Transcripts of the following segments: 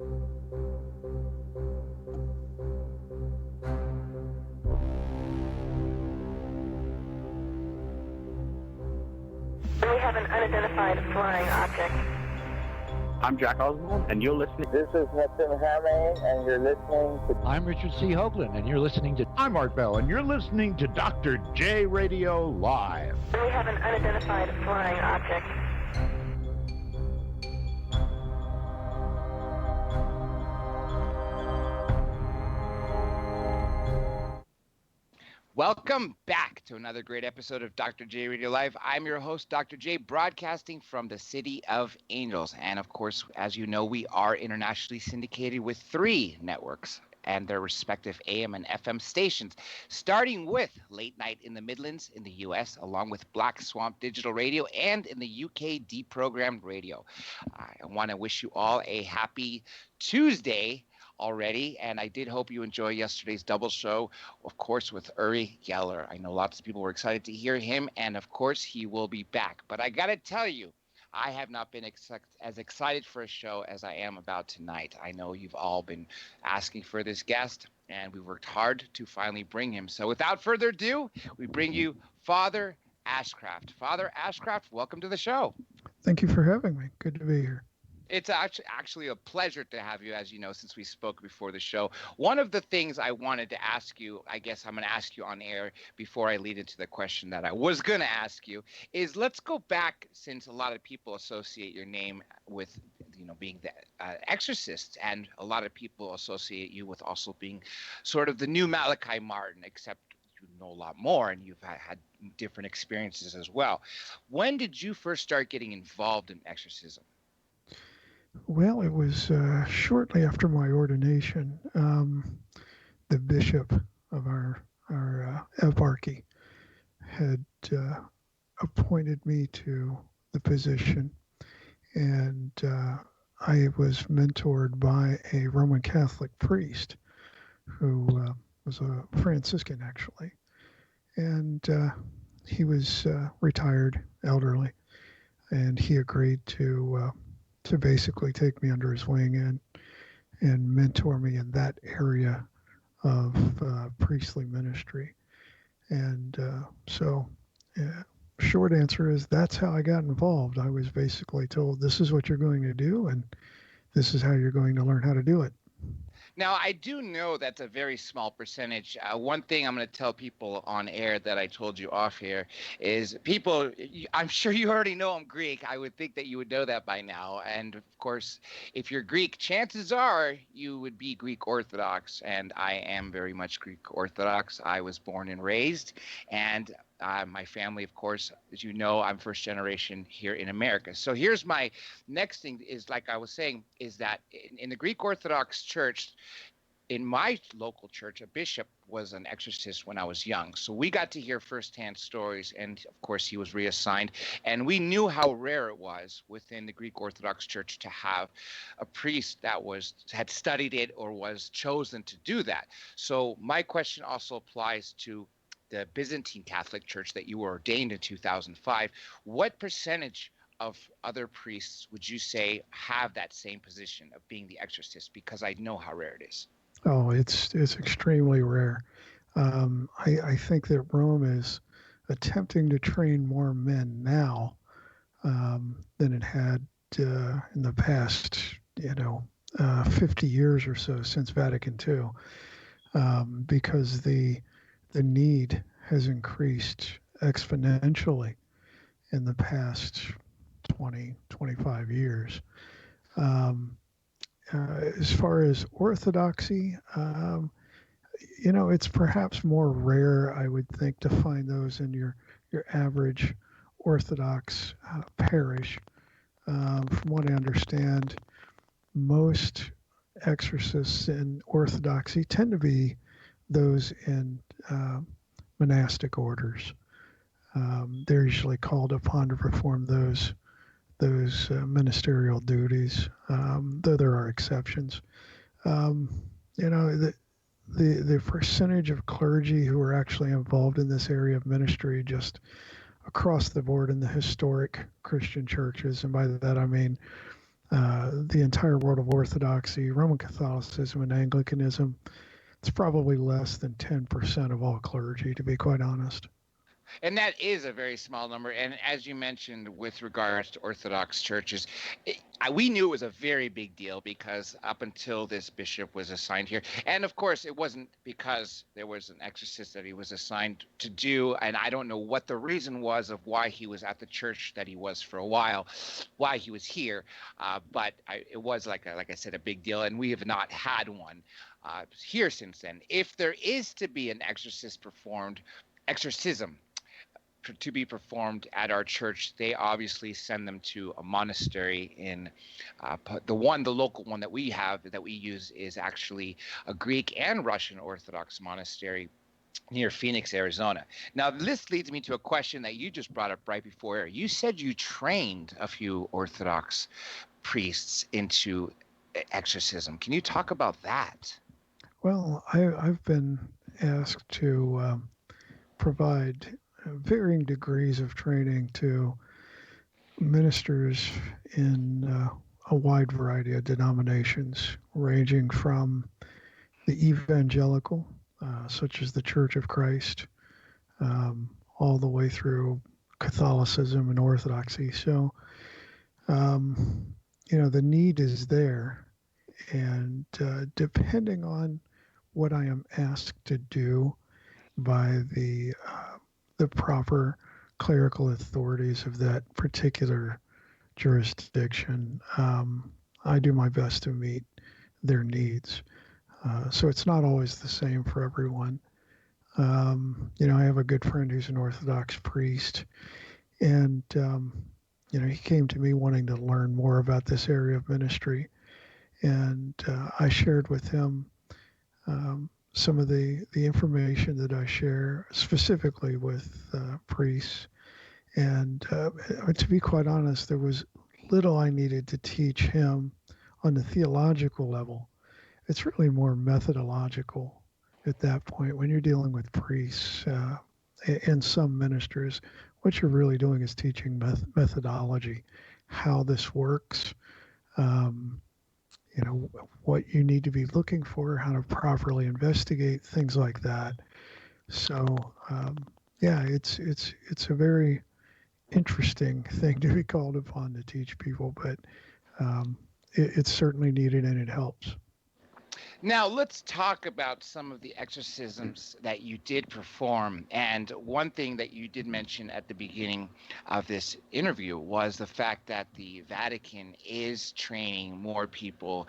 We have an unidentified flying object. I'm Jack Oswald, and you're listening. This is Hudson Hammond, and you're listening to... I'm Richard C. Hoagland, and you're listening to... I'm Art Bell, and you're listening to Dr. J Radio Live. We have an unidentified flying object. Welcome back to another great episode of Dr. J Radio Live. I'm your host, Dr. J, broadcasting from the City of Angels. And of course, as you know, we are internationally syndicated with 3 networks and their respective AM and FM stations, starting with Late Night in the Midlands in the US, along with Black Swamp Digital Radio, and in the UK, Deprogrammed Radio. I want to wish you all a happy Tuesday already, and I did hope you enjoy yesterday's double show, of course, with Uri Geller. I know lots of people were excited to hear him, and of course, he will be back. But I got to tell you, I have not been as excited for a show as I am about tonight. I know you've all been asking for this guest, and we worked hard to finally bring him. So without further ado, we bring you Father Ashcraft. Father Ashcraft, welcome to the show. Thank you for having me. Good to be here. It's actually a pleasure to have you, as you know, since we spoke before the show. One of the things I wanted to ask you, I guess I'm going to ask you on air before I lead into the question that I was going to ask you, is let's go back, since a lot of people associate your name with, being the exorcist, and a lot of people associate you with also being sort of the new Malachi Martin, except you know a lot more and you've had different experiences as well. When did you first start getting involved in exorcism? Well, it was shortly after my ordination. The bishop of our eparchy had appointed me to the position, and I was mentored by a Roman Catholic priest who was a Franciscan, actually, and he was retired, elderly, and he agreed to basically take me under his wing and mentor me in that area of priestly ministry. And short answer is that's how I got involved. I was basically told, this is what you're going to do, and this is how you're going to learn how to do it. Now, I do know that's a very small percentage. One thing I'm going to tell people on air that I told you off here is people, I'm sure you already know I'm Greek. I would think that you would know that by now. And of course, if you're Greek, chances are you would be Greek Orthodox. And I am very much Greek Orthodox. I was born and raised, and my family, of course, as you know, I'm first generation here in America. So here's my next thing is, like I was saying, is that in the Greek Orthodox Church, in my local church, a bishop was an exorcist when I was young. So we got to hear firsthand stories, and of course he was reassigned. And we knew how rare it was within the Greek Orthodox Church to have a priest that had studied it or was chosen to do that. So my question also applies to the Byzantine Catholic Church that you were ordained in 2005. What percentage of other priests would you say have that same position of being the exorcist? Because I know how rare it is. Oh, it's extremely rare. I think that Rome is attempting to train more men now than it had in the past, 50 years or so since Vatican II, because the need has increased exponentially in the past 20, 25 years. As far as orthodoxy, it's perhaps more rare, I would think, to find those in your average Orthodox parish. From what I understand, most exorcists in Orthodoxy tend to be those in monastic orders. They're usually called upon to perform those ministerial duties, though there are exceptions. The percentage of clergy who are actually involved in this area of ministry just across the board in the historic Christian churches, and by that I mean the entire world of Orthodoxy, Roman Catholicism, and Anglicanism, it's probably less than 10% of all clergy, to be quite honest. And that is a very small number. And as you mentioned, with regards to Orthodox churches, we knew it was a very big deal because up until this bishop was assigned here, and of course, it wasn't because there was an exorcist that he was assigned to do. And I don't know what the reason was of why he was at the church that he was for a while, why he was here. But it was, like I said, a big deal. And we have not had one here since then. If there is to be an exorcism to be performed at our church, they obviously send them to a monastery in the local one that we have that we use is actually a Greek and Russian Orthodox monastery near Phoenix, Arizona. Now, this leads me to a question that you just brought up right before air. You said you trained a few Orthodox priests into exorcism. Can you talk about that? Well, I've been asked to provide varying degrees of training to ministers in a wide variety of denominations, ranging from the evangelical, such as the Church of Christ, all the way through Catholicism and Orthodoxy. So, the need is there. And depending on what I am asked to do by the proper clerical authorities of that particular jurisdiction, I do my best to meet their needs. So it's not always the same for everyone. I have a good friend who's an Orthodox priest, and he came to me wanting to learn more about this area of ministry, and I shared with him some of the information that I share specifically with priests. And to be quite honest, there was little I needed to teach him on the theological level. It's really more methodological at that point. When you're dealing with priests and some ministers, what you're really doing is teaching methodology, how this works, what you need to be looking for, how to properly investigate, things like that. So, it's a very interesting thing to be called upon to teach people, but it's certainly needed and it helps. Now, let's talk about some of the exorcisms that you did perform. And one thing that you did mention at the beginning of this interview was the fact that the Vatican is training more people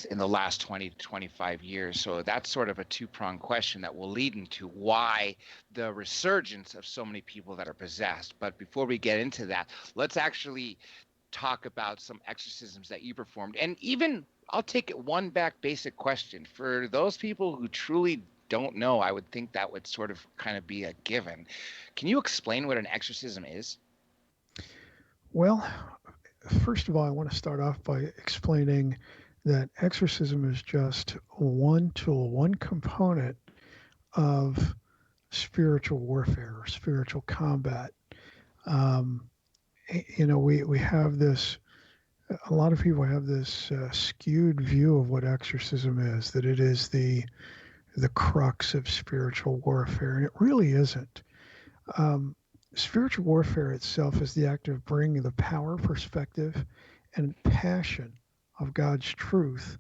in the last 20 to 25 years. So that's sort of a two-pronged question that will lead into why the resurgence of so many people that are possessed. But before we get into that, let's actually talk about some exorcisms that you performed. And even I'll take it one back basic question. For those people who truly don't know, I would think that would sort of kind of be a given. Can you explain what an exorcism is? Well, first of all, I want to start off by explaining that exorcism is just one tool, one component of spiritual warfare or spiritual combat. We have this, a lot of people have this skewed view of what exorcism is, that it is the crux of spiritual warfare, and it really isn't. Spiritual warfare itself is the act of bringing the power, perspective, and passion of God's truth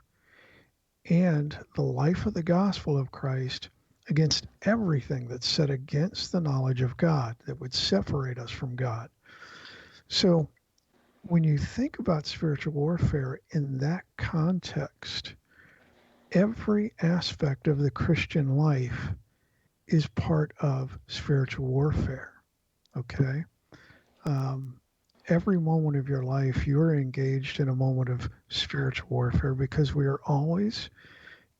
and the life of the gospel of Christ against everything that's set against the knowledge of God, that would separate us from God. So when you think about spiritual warfare in that context, every aspect of the Christian life is part of spiritual warfare, okay? Every moment of your life, you're engaged in a moment of spiritual warfare because we are always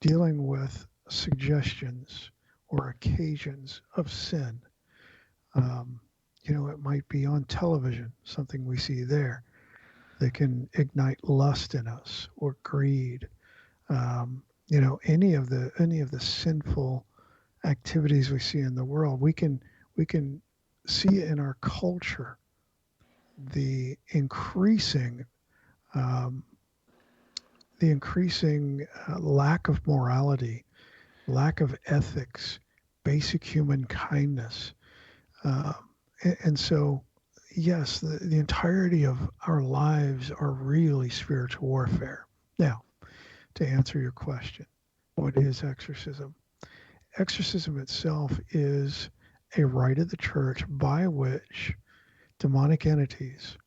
dealing with suggestions or occasions of sin. It might be on television, something we see there that can ignite lust in us or greed. Any of the sinful activities we see in the world, we can see in our culture the increasing the increasing lack of morality, lack of ethics, basic human kindness. And so, yes, the entirety of our lives are really spiritual warfare. Now, to answer your question, what is exorcism? Exorcism itself is a rite of the church by which demonic entities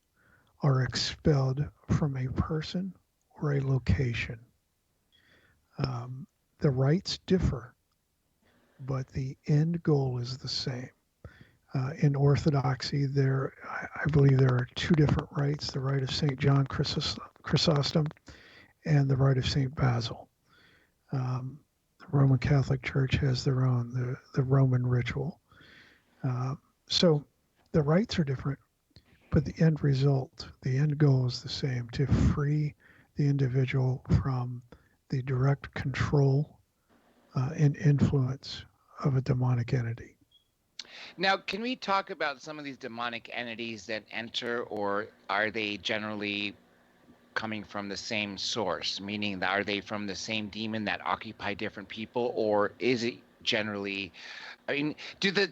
are expelled from a person or a location. The rites differ, but the end goal is the same. In Orthodoxy, I believe there are two different rites: the rite of St. John Chrysostom and the rite of St. Basil. The Roman Catholic Church has their own, the Roman ritual. So the rites are different, but the end result, the end goal is the same: to free the individual from the direct control and influence of a demonic entity. Now, can we talk about some of these demonic entities that enter, or are they generally coming from the same source? Meaning, are they from the same demon that occupy different people, or is it generally? I mean, the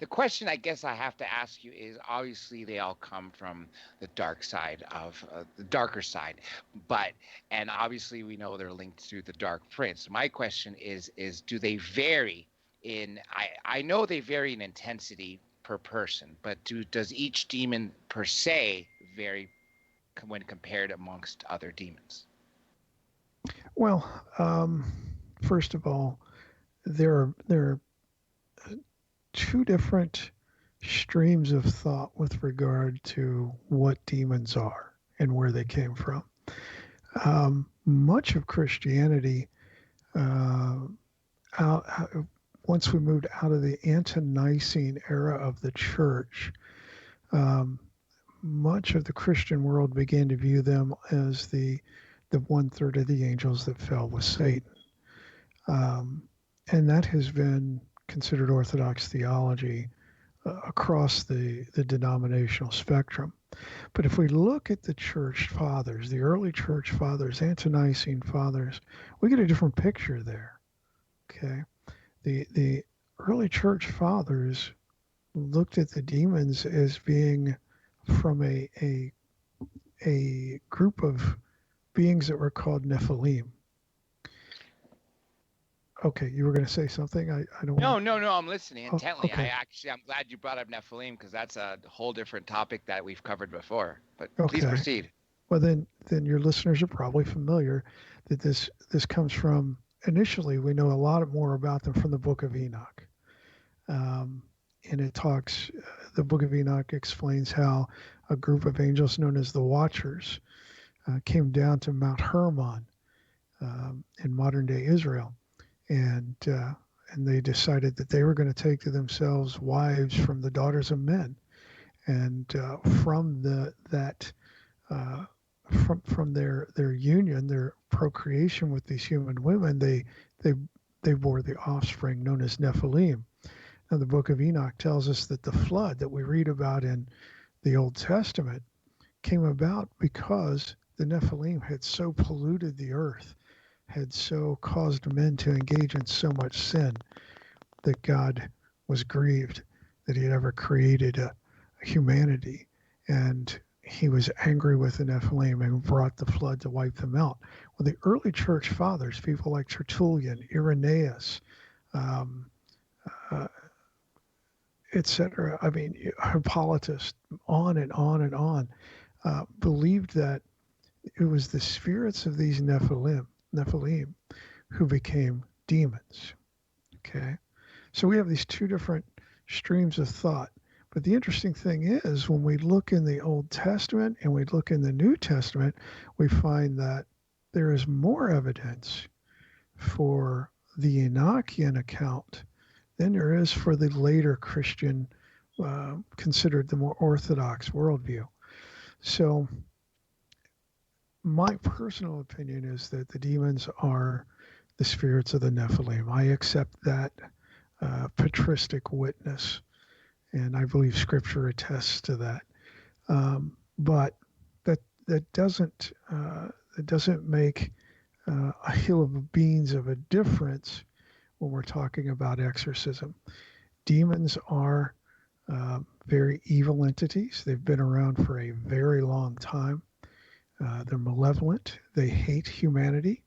question I guess I have to ask you is, obviously they all come from the dark side of the darker side, and obviously we know they're linked through the dark prince. My question is do they vary in? I know they vary in intensity per person, but does each demon per se vary when compared amongst other demons? Well, first of all, there are two different streams of thought with regard to what demons are and where they came from. Much of Christianity, once we moved out of the ante-Nicene era of the church, much of the Christian world began to view them as the 1/3 of the angels that fell with Satan. And that has been considered Orthodox theology across the denominational spectrum. But if we look at the church fathers, the early church fathers, ante-Nicene fathers, we get a different picture there. Okay, the early church fathers looked at the demons as being from a group of beings that were called Nephilim. Okay, you were going to say something? I don't No, want... no, I'm listening intently. Okay. I'm glad you brought up Nephilim, because that's a whole different topic that we've covered before. But Okay. Please proceed. Well, then your listeners are probably familiar that this comes from, initially, we know a lot more about them from the Book of Enoch. And it talks, the Book of Enoch explains how a group of angels known as the Watchers came down to Mount Hermon in modern-day Israel. And they decided that they were going to take to themselves wives from the daughters of men, and from their union, their procreation with these human women, they bore the offspring known as Nephilim. Now, the Book of Enoch tells us that the flood that we read about in the Old Testament came about because the Nephilim had so polluted the earth, had so caused men to engage in so much sin, that God was grieved that he had ever created a humanity, and he was angry with the Nephilim and brought the flood to wipe them out. Well, the early church fathers, people like Tertullian, Irenaeus, etc., I mean, Hippolytus, on and on and on, believed that it was the spirits of these Nephilim who became demons. Okay, so we have these two different streams of thought. But the interesting thing is, when we look in the Old Testament and we look in the New Testament, we find that there is more evidence for the Enochian account than there is for the later Christian, considered the more orthodox worldview. So my personal opinion is that the demons are the spirits of the Nephilim. I accept that patristic witness, and I believe Scripture attests to that. But that doesn't make a hill of beans of a difference when we're talking about exorcism. Demons are very evil entities. They've been around for a very long time. They're malevolent. They hate humanity.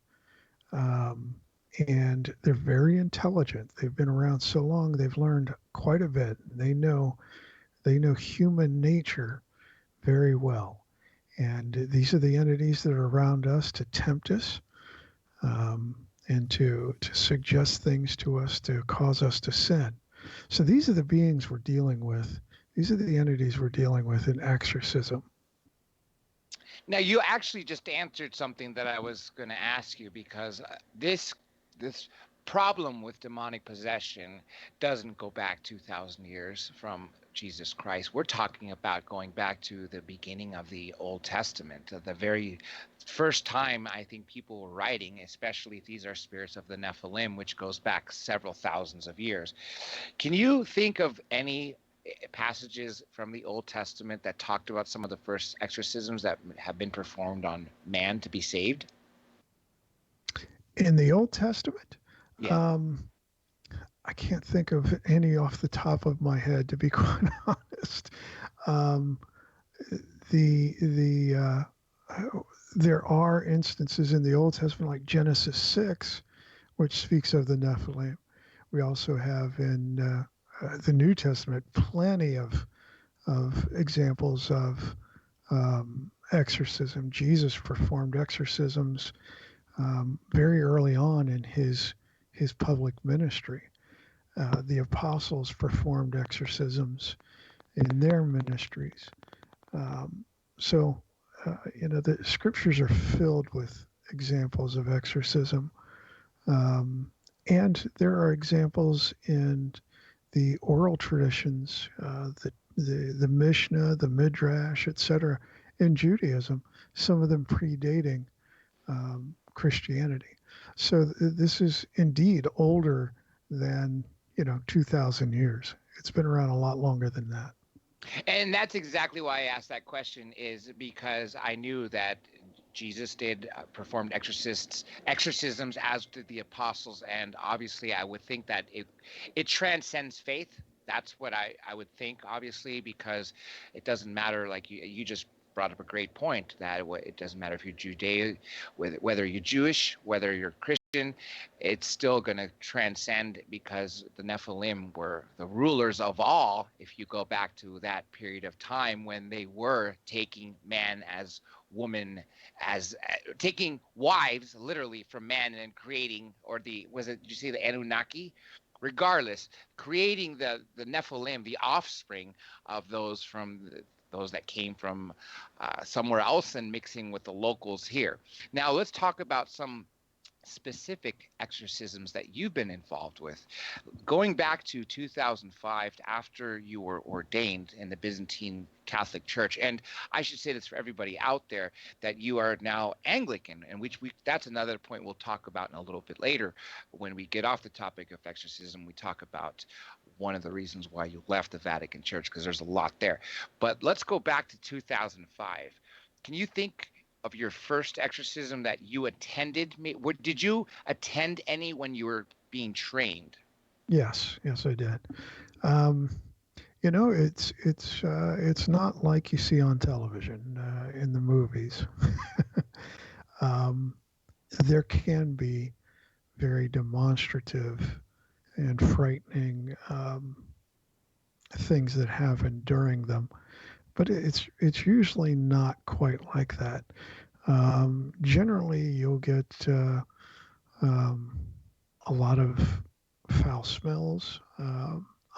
And they're very intelligent. They've been around so long, they've learned quite a bit. They know human nature very well. And these are the entities that are around us to tempt us, and to suggest things to us to cause us to sin. So these are the beings we're dealing with. These are the entities we're dealing with in exorcism. Now, you actually just answered something that I was going to ask you, because this problem with demonic possession doesn't go back 2,000 years from Jesus Christ. We're talking about going back to the beginning of the Old Testament, the very first time I think people were writing, especially if these are spirits of the Nephilim, which goes back several thousands of years. Can you think of any passages from the Old Testament that talked about some of the first exorcisms that have been performed on man to be saved? In the Old Testament? Yeah. I can't think of any off the top of my head, to be quite honest. There are instances in the Old Testament, like Genesis 6, which speaks of the Nephilim. We also have in the New Testament plenty of examples of exorcism. Jesus performed exorcisms very early on in his public ministry. The apostles performed exorcisms in their ministries. The scriptures are filled with examples of exorcism. And there are examples in the oral traditions, the Mishnah, the Midrash, etc., in Judaism, some of them predating Christianity. So this is indeed older than 2,000 years. It's been around a lot longer than that. And that's exactly why I asked that question, is because I knew that Jesus did perform exorcisms, as did the apostles, and obviously I would think that it transcends faith. That's what I would think, obviously, because it doesn't matter, like you just brought up a great point, that it doesn't matter if you're whether you're Jewish, whether you're Christian, it's still going to transcend, because the Nephilim were the rulers of all, if you go back to that period of time when they were taking man as woman, as taking wives literally from man and creating, did you say the Anunnaki? Regardless, creating the Nephilim, the offspring of those that came from somewhere else and mixing with the locals here. Now let's talk about some specific exorcisms that you've been involved with. Going back to 2005, after you were ordained in the Byzantine Catholic Church, and I should say this for everybody out there, that you are now Anglican, and that's another point we'll talk about in a little bit later. When we get off the topic of exorcism, we talk about one of the reasons why you left the Vatican Church, because there's a lot there. But let's go back to 2005. Can you think of your first exorcism that you attended? Did you attend any when you were being trained? Yes, I did. It's not like you see on television in the movies. There can be very demonstrative and frightening things that happen during them, but it's usually not quite like that. Generally, you'll get a lot of foul smells,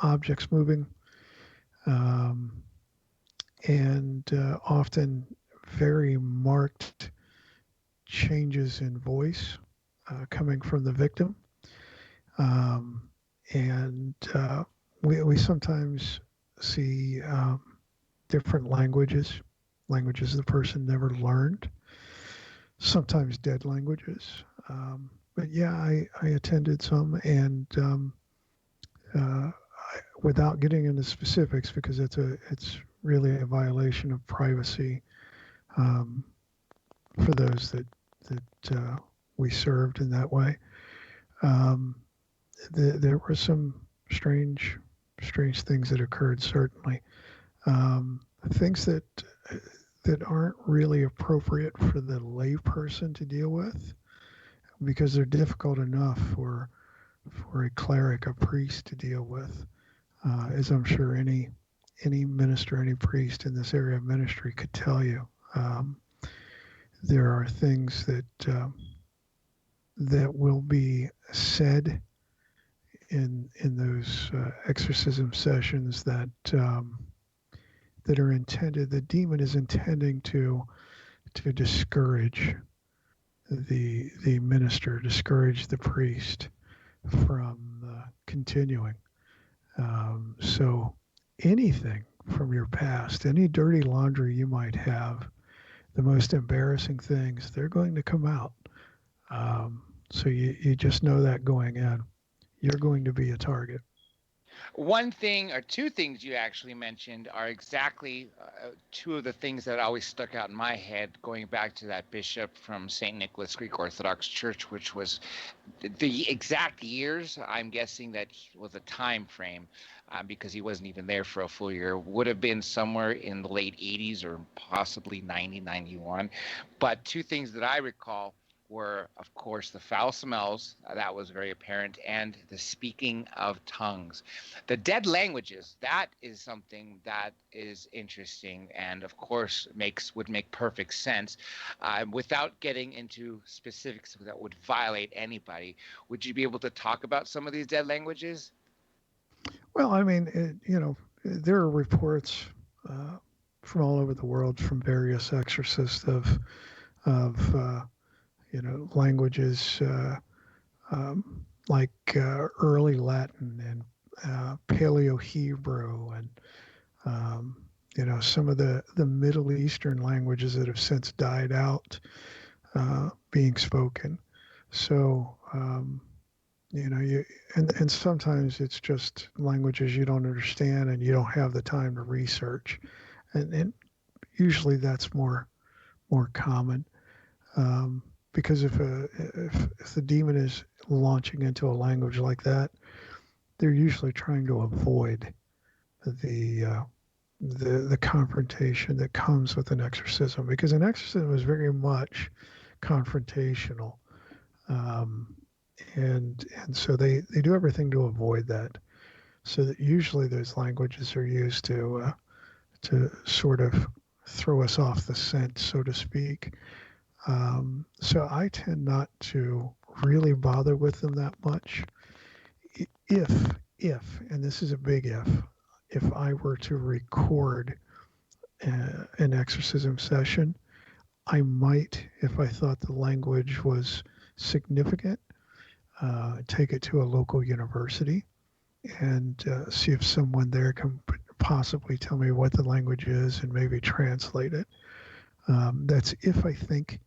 objects moving, and often very marked changes in voice coming from the victim. We sometimes see different languages the person never learned, sometimes dead languages. But yeah, I attended some, and without getting into specifics, because it's really a violation of privacy for those that we served in that way. There were some strange things that occurred, certainly. Things that aren't really appropriate for the layperson to deal with, because they're difficult enough for a cleric, a priest, to deal with, as I'm sure any minister, any priest in this area of ministry could tell you. There are things that will be said in those exorcism sessions that are intended. The demon is intending to discourage the minister, discourage the priest from continuing. So anything from your past, any dirty laundry you might have, the most embarrassing things, they're going to come out. So you just know that going in, you're going to be a target. One thing or two things you actually mentioned are exactly two of the things that always stuck out in my head, going back to that bishop from St. Nicholas Greek Orthodox Church, which was the exact years. I'm guessing that was a time frame because he wasn't even there for a full year. Would have been somewhere in the late 80s or possibly 90, 91. But two things that I recall were, of course, the foul smells, that was very apparent, and the speaking of tongues. The dead languages, that is something that is interesting and, of course, would make perfect sense. Without getting into specifics that would violate anybody, would you be able to talk about some of these dead languages? Well, I mean, there are reports from all over the world from various exorcists of languages like early Latin and Paleo-Hebrew and some of the Middle Eastern languages that have since died out being spoken. So and sometimes it's just languages you don't understand and you don't have the time to research, and usually that's more common. Because if the demon is launching into a language like that, they're usually trying to avoid the confrontation that comes with an exorcism, because an exorcism is very much confrontational, and so they do everything to avoid that. So that usually those languages are used to sort of throw us off the scent, so to speak. So I tend not to really bother with them that much. If, and this is a big if I were to record an exorcism session, I might, if I thought the language was significant, take it to a local university and see if someone there can possibly tell me what the language is and maybe translate it. That's if I think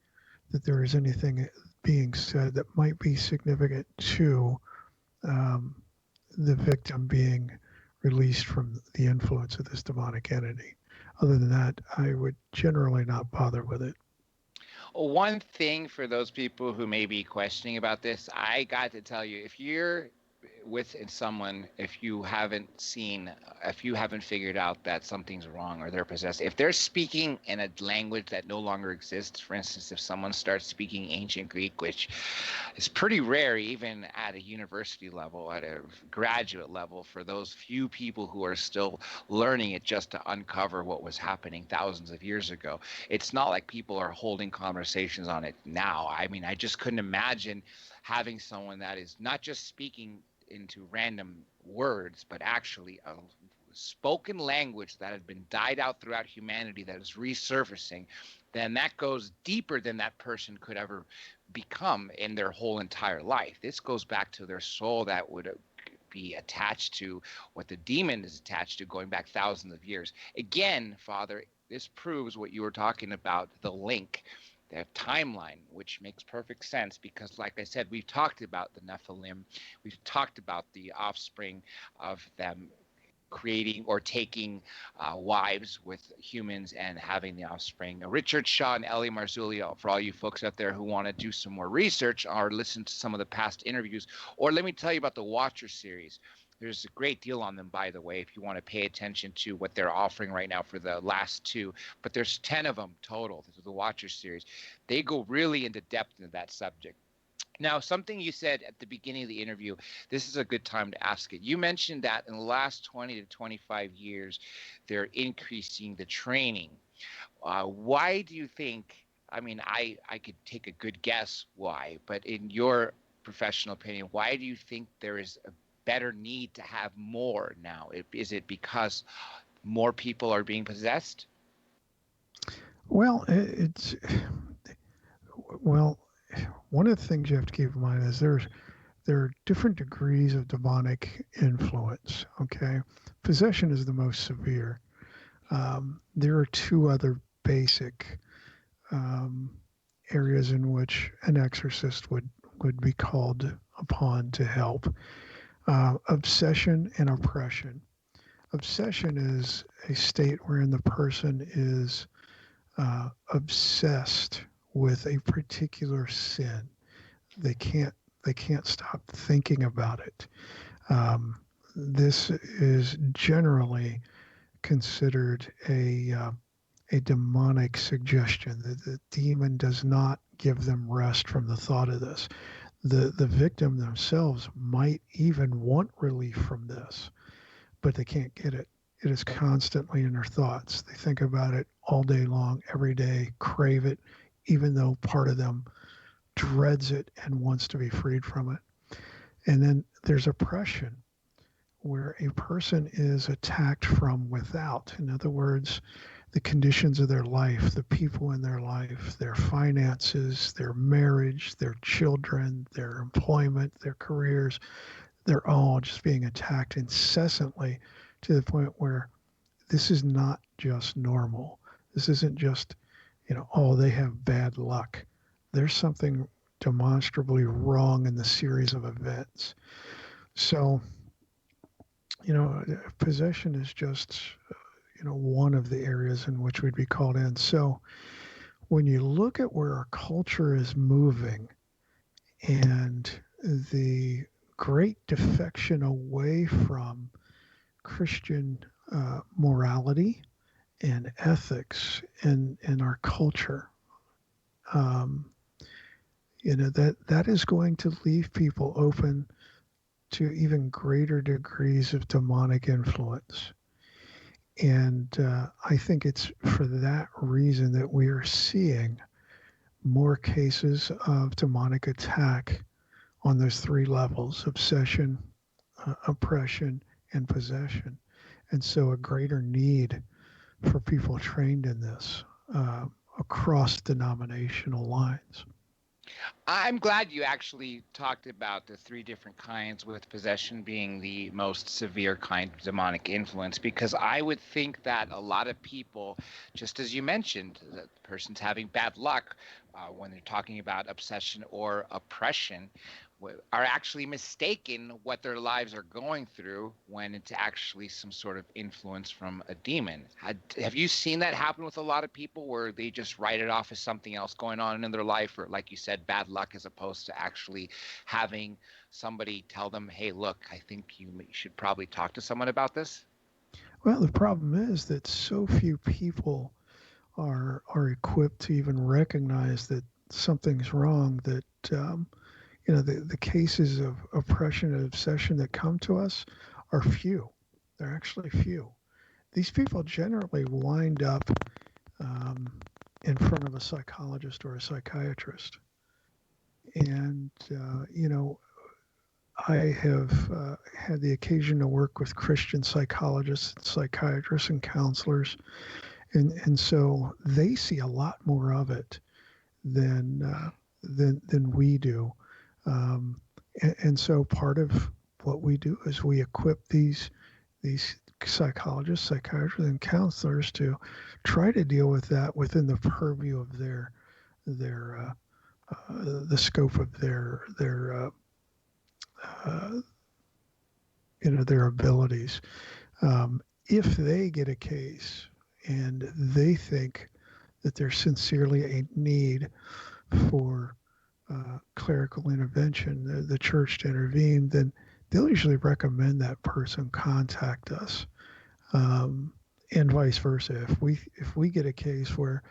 that there is anything being said that might be significant to the victim being released from the influence of this demonic entity. Other than that, I would generally not bother with it. One thing for those people who may be questioning about this, I got to tell you, if you're with someone, if you haven't figured out that something's wrong or they're possessed, if they're speaking in a language that no longer exists, for instance, if someone starts speaking ancient Greek, which is pretty rare even at a university level, at a graduate level, for those few people who are still learning it just to uncover what was happening thousands of years ago. It's not like people are holding conversations on it now. I mean, I just couldn't imagine having someone that is not just speaking into random words, but actually a spoken language that had been died out throughout humanity that is resurfacing, then that goes deeper than that person could ever become in their whole entire life. This goes back to their soul that would be attached to what the demon is attached to, going back thousands of years. Again, Father, this proves what you were talking about, the link, the timeline, which makes perfect sense because, like I said, we've talked about the Nephilim. We've talked about the offspring of them creating or taking wives with humans and having the offspring. Richard Shaw and Ellie Marzulli, for all you folks out there who want to do some more research or listen to some of the past interviews, or let me tell you about the Watcher series. There's a great deal on them, by the way, if you want to pay attention to what they're offering right now for the last two. But there's 10 of them total. This is the Watcher series. They go really into depth into that subject. Now, something you said at the beginning of the interview, this is a good time to ask it. You mentioned that in the last 20 to 25 years, they're increasing the training. Why do you think, I mean, I could take a good guess why, but in your professional opinion, why do you think there is a better need to have more now? Is it because more people are being possessed? Well, well, one of the things you have to keep in mind is there are different degrees of demonic influence. Okay, possession is the most severe. There are two other basic areas in which an exorcist would be called upon to help. Obsession and oppression. Obsession is a state wherein the person is obsessed with a particular sin. They can't stop thinking about it. This is generally considered a demonic suggestion. The demon does not give them rest from the thought of this. The victim themselves might even want relief from this, but they can't get it. It is constantly in their thoughts. They think about it all day long, every day, crave it, even though part of them dreads it and wants to be freed from it. And then there's oppression, where a person is attacked from without. In other words, the conditions of their life, the people in their life, their finances, their marriage, their children, their employment, their careers, they're all just being attacked incessantly to the point where this is not just normal. This isn't just, oh, they have bad luck. There's something demonstrably wrong in the series of events. So, possession is just, one of the areas in which we'd be called in. So when you look at where our culture is moving and the great defection away from Christian morality and ethics in our culture, that is going to leave people open to even greater degrees of demonic influence. And I think it's for that reason that we are seeing more cases of demonic attack on those three levels: obsession, oppression, and possession. And so a greater need for people trained in this across denominational lines. I'm glad you actually talked about the three different kinds, with possession being the most severe kind of demonic influence, because I would think that a lot of people, just as you mentioned, that the person's having bad luck when they're talking about obsession or oppression, are actually mistaken what their lives are going through when it's actually some sort of influence from a demon. Have you seen that happen with a lot of people, where they just write it off as something else going on in their life, or like you said, bad luck, as opposed to actually having somebody tell them, hey, look, I think you should probably talk to someone about this? Well, the problem is that so few people are equipped to even recognize that something's wrong, that the cases of oppression and obsession that come to us are few. They're actually few. These people generally wind up in front of a psychologist or a psychiatrist. And, I have had the occasion to work with Christian psychologists, psychiatrists, and counselors. And so they see a lot more of it than we do. And so part of what we do is we equip these psychologists, psychiatrists, and counselors to try to deal with that within the purview of their the scope of their abilities. If they get a case and they think that there's sincerely a need for clerical intervention, the church to intervene, then they'll usually recommend that person contact us, and vice versa. If we get a case where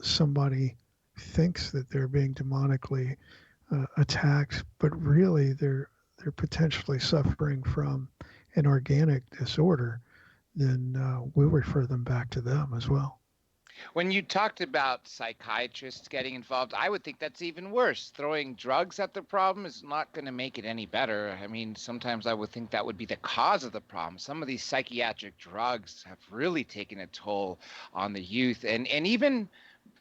somebody thinks that they're being demonically attacked, but really they're potentially suffering from an organic disorder, then we'll refer them back to them as well. When you talked about psychiatrists getting involved, I would think that's even worse. Throwing drugs at the problem is not going to make it any better. I mean, sometimes I would think that would be the cause of the problem. Some of these psychiatric drugs have really taken a toll on the youth, and even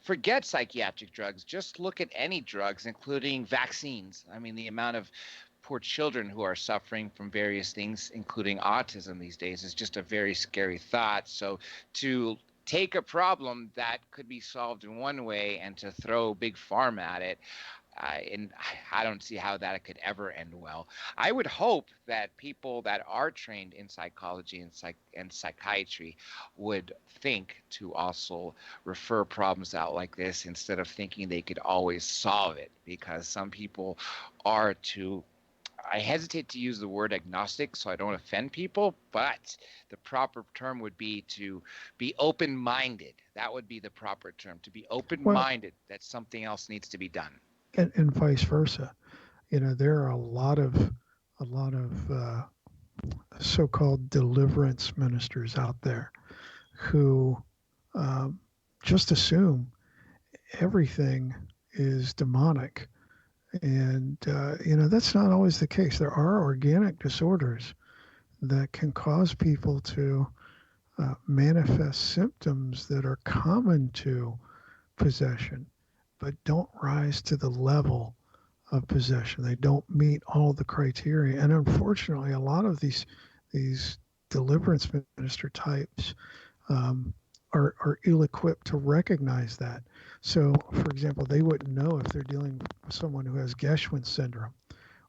forget psychiatric drugs. Just look at any drugs, including vaccines. I mean, the amount of poor children who are suffering from various things, including autism these days, is just a very scary thought. So to take a problem that could be solved in one way and to throw big pharma at it, and I don't see how that could ever end well. I would hope that people that are trained in psychology and psychiatry would think to also refer problems out like this instead of thinking they could always solve it, because some people are too, I hesitate to use the word agnostic so I don't offend people, but the proper term would be to be open-minded. That would be the proper term, to be open-minded that something else needs to be done. And vice versa. There are a lot of so-called deliverance ministers out there who just assume everything is demonic. And, that's not always the case. There are organic disorders that can cause people to manifest symptoms that are common to possession, but don't rise to the level of possession. They don't meet all the criteria. And unfortunately, a lot of these deliverance minister types are ill-equipped to recognize that. So, for example, they wouldn't know if they're dealing with someone who has Geschwin syndrome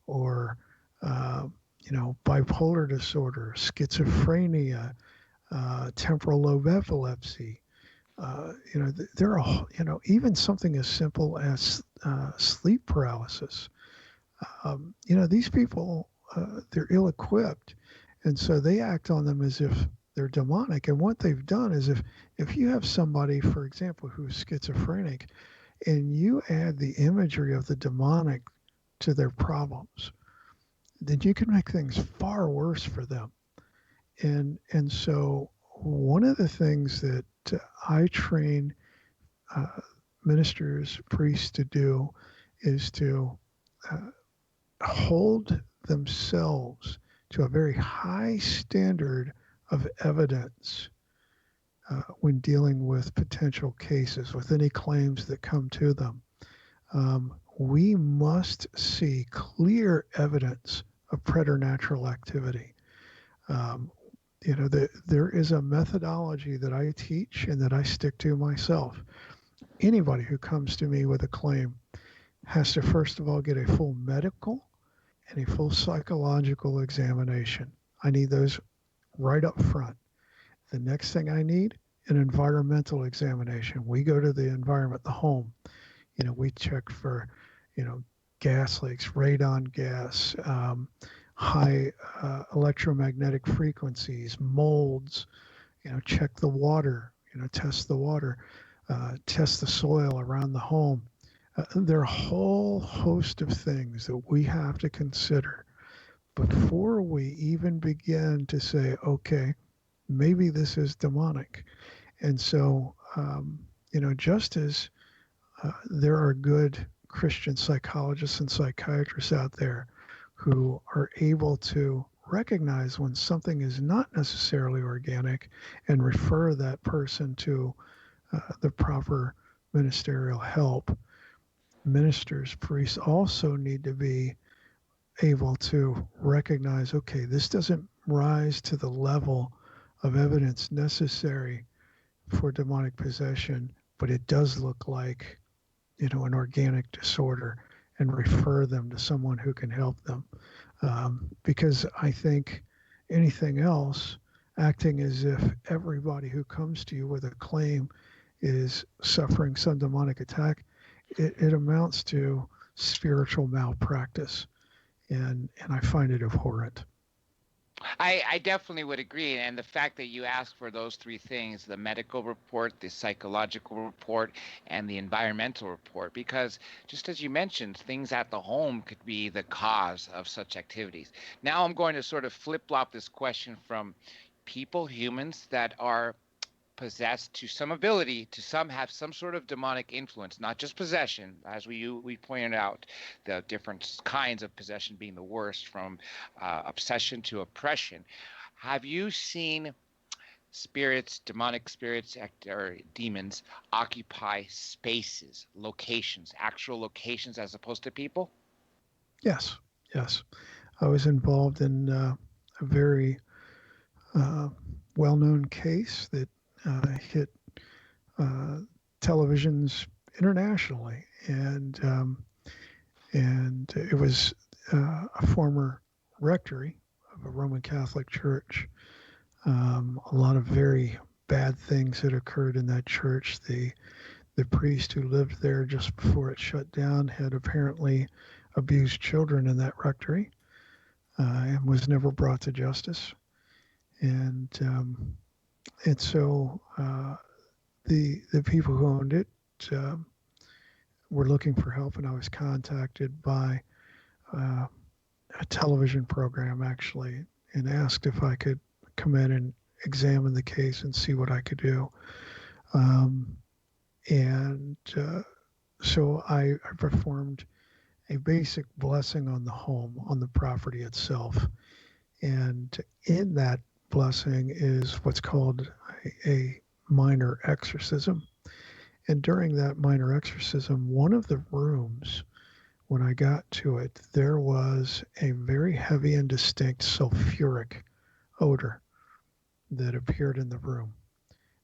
or, bipolar disorder, schizophrenia, temporal lobe epilepsy. There are, even something as simple as sleep paralysis. These people, they're ill-equipped, and so they act on them as if they're demonic. And what they've done is if you have somebody, for example, who's schizophrenic, and you add the imagery of the demonic to their problems, then you can make things far worse for them. And so one of the things that I train ministers, priests to do is to hold themselves to a very high standard of evidence when dealing with potential cases, with any claims that come to them. We must see clear evidence of preternatural activity. There is a methodology that I teach and that I stick to myself. Anybody who comes to me with a claim has to first of all get a full medical and a full psychological examination. I need those right up front. The next thing I need, an environmental examination. We go to the environment, the home. We check for, gas leaks, radon gas, high electromagnetic frequencies, molds. Check the water. Test the water. Test the soil around the home. There are a whole host of things that we have to consider before we even begin to say, okay, maybe this is demonic. And so, just as there are good Christian psychologists and psychiatrists out there who are able to recognize when something is not necessarily organic and refer that person to the proper ministerial help, ministers, priests also need to be able to recognize, okay, this doesn't rise to the level of evidence necessary for demonic possession, but it does look like, an organic disorder, and refer them to someone who can help them. Because I think, anything else, acting as if everybody who comes to you with a claim is suffering some demonic attack, it amounts to spiritual malpractice, and I find it abhorrent. I definitely would agree. And the fact that you asked for those three things, the medical report, the psychological report, and the environmental report, because just as you mentioned, things at the home could be the cause of such activities. Now I'm going to sort of flip-flop this question from people, humans that are possessed to some ability to some have some sort of demonic influence, not just possession, as we pointed out, the different kinds of possession being the worst, from obsession to oppression. Have you seen spirits, demonic spirits or demons occupy spaces, locations, actual locations as opposed to people? Yes, yes. I was involved in a very well-known case that hit televisions internationally, and it was a former rectory of a Roman Catholic church. A lot of very bad things had occurred in that church. The priest who lived there just before it shut down had apparently abused children in that rectory, and was never brought to justice. And so the people who owned it were looking for help, and I was contacted by a television program actually, and asked if I could come in and examine the case and see what I could do. So I performed a basic blessing on the home, on the property itself. And in that blessing is what's called a minor exorcism. And during that minor exorcism, one of the rooms, when I got to it, there was a very heavy and distinct sulfuric odor that appeared in the room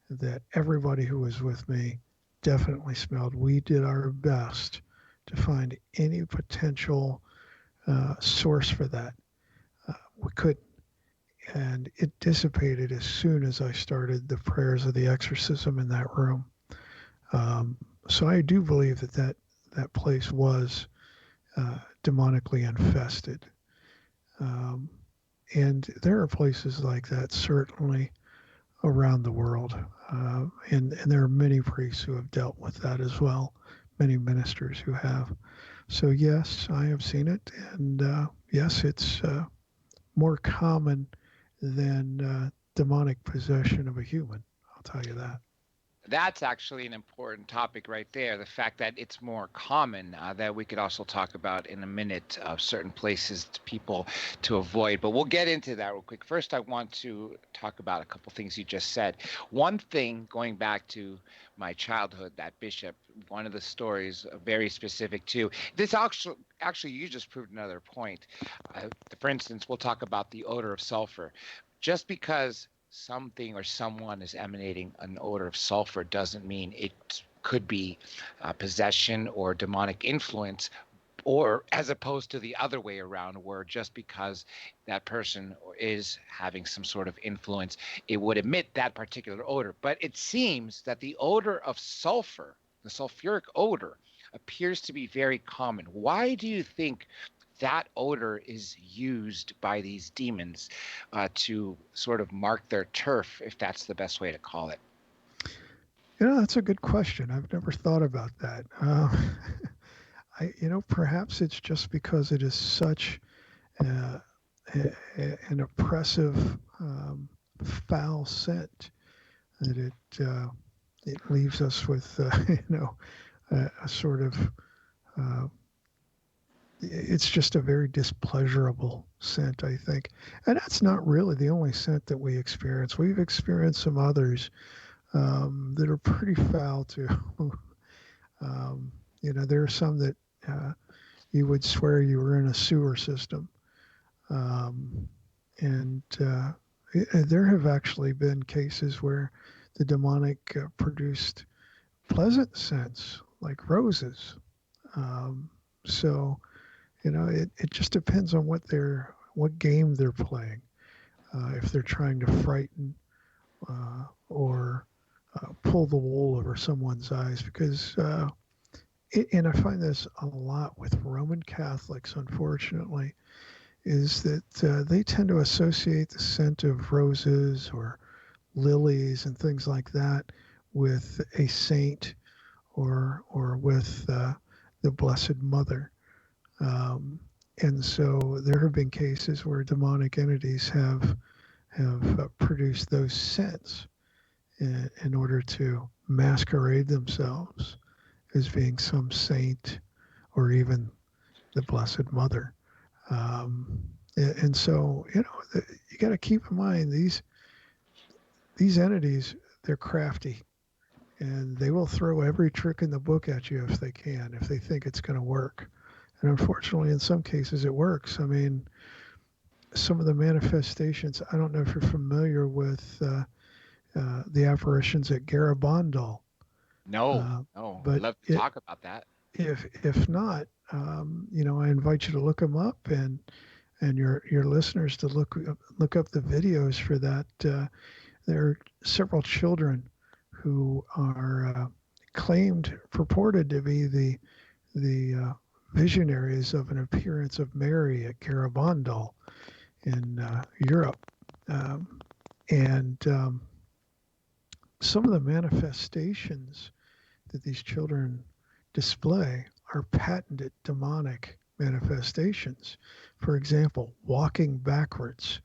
that everybody who was with me definitely smelled. We did our best to find any potential source for that. We couldn't. And it dissipated as soon as I started the prayers of the exorcism in that room. So I do believe that place was demonically infested. And there are places like that certainly around the world. And there are many priests who have dealt with that as well, many ministers who have. So yes, I have seen it. And yes, it's more common than demonic possession of a human. I'll tell you that. That's actually an important topic right there. The fact that it's more common, that we could also talk about in a minute, of certain places to people to avoid. But we'll get into that real quick. First, I want to talk about a couple things you just said. One thing, going back to my childhood, that bishop, one of the stories very specific to this. Actually, you just proved another point. For instance, we'll talk about the odor of sulfur. Just because something or someone is emanating an odor of sulfur doesn't mean it could be possession or demonic influence, or as opposed to the other way around, where just because that person is having some sort of influence, it would emit that particular odor. But it seems that the odor of sulfur, the sulfuric odor, appears to be very common. Why do you think that odor is used by these demons to sort of mark their turf, if that's the best way to call it? That's a good question. I've never thought about that. Perhaps it's just because it is such an oppressive, foul scent that it leaves us with, a sort of. It's just a very displeasurable scent, I think. And that's not really the only scent that we experience. We've experienced some others that are pretty foul too. There are some that you would swear you were in a sewer system. There have actually been cases where the demonic produced pleasant scents like roses. So, it just depends on what game they're playing. if they're trying to frighten or pull the wool over someone's eyes. Because, and I find this a lot with Roman Catholics, unfortunately, is that they tend to associate the scent of roses or lilies and things like that with a saint or with the Blessed Mother. And so there have been cases where demonic entities have produced those scents in order to masquerade themselves as being some saint or even the Blessed Mother. And so, you got to keep in mind these entities, they're crafty, and they will throw every trick in the book at you if they can, if they think it's going to work. And unfortunately, in some cases, it works. I mean, some of the manifestations, I don't know if you're familiar with the apparitions at Garabandal. No, but I'd love to talk about that. If not, I invite you to look them up and your listeners to look up the videos for that. There are several children who are purported to be the visionaries of an appearance of Mary at Garabandal in Europe, and some of the manifestations that these children display are patented demonic manifestations. For example, walking backwards,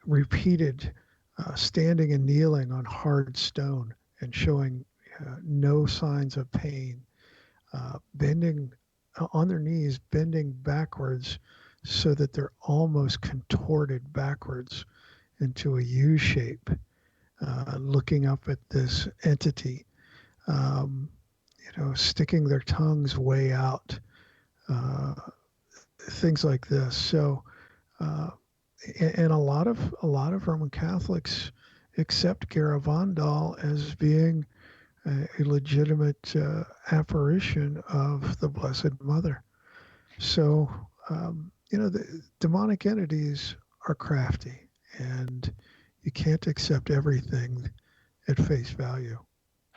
repeated standing and kneeling on hard stone and showing no signs of pain, bending on their knees, bending backwards so that they're almost contorted backwards into a U shape, looking up at this entity, sticking their tongues way out, things like this. So, and a lot of Roman Catholics accept Garabandal as being a legitimate apparition of the Blessed Mother. So, the demonic entities are crafty, and you can't accept everything at face value.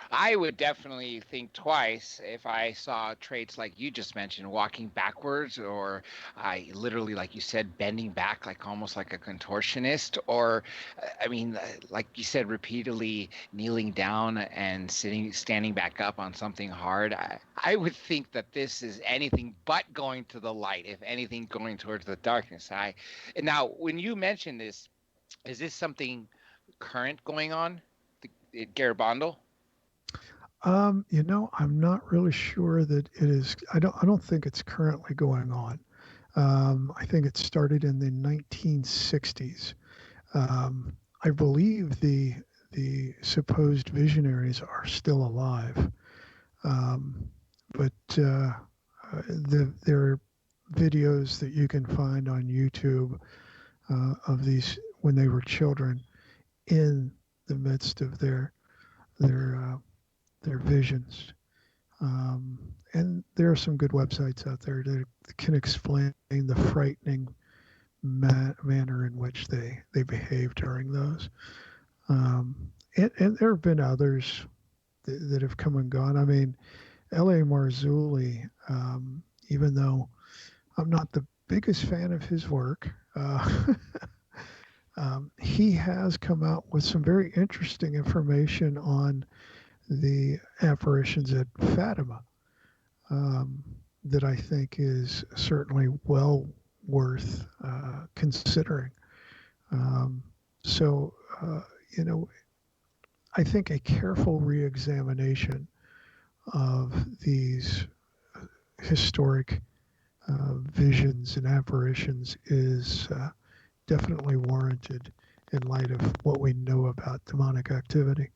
I would definitely think twice if I saw traits like you just mentioned, walking backwards, or I literally, like you said, bending back, like almost like a contortionist, or like you said, repeatedly kneeling down and standing back up on something hard. I would think that this is anything but going to the light, if anything, going towards the darkness. Now, when you mention this, is this something current going on at Garabandal? I'm not really sure that it is. I don't think it's currently going on. I think it started in the 1960s. I believe the supposed visionaries are still alive, but there are videos that you can find on YouTube of these when they were children in the midst of their visions. And there are some good websites out there that can explain the frightening manner in which they behave during those. And there have been others that have come and gone. I mean, L.A. Marzulli, even though I'm not the biggest fan of his work, he has come out with some very interesting information on the apparitions at Fatima, that I think is certainly well worth considering. So, I think a careful reexamination of these historic visions and apparitions is definitely warranted in light of what we know about demonic activity.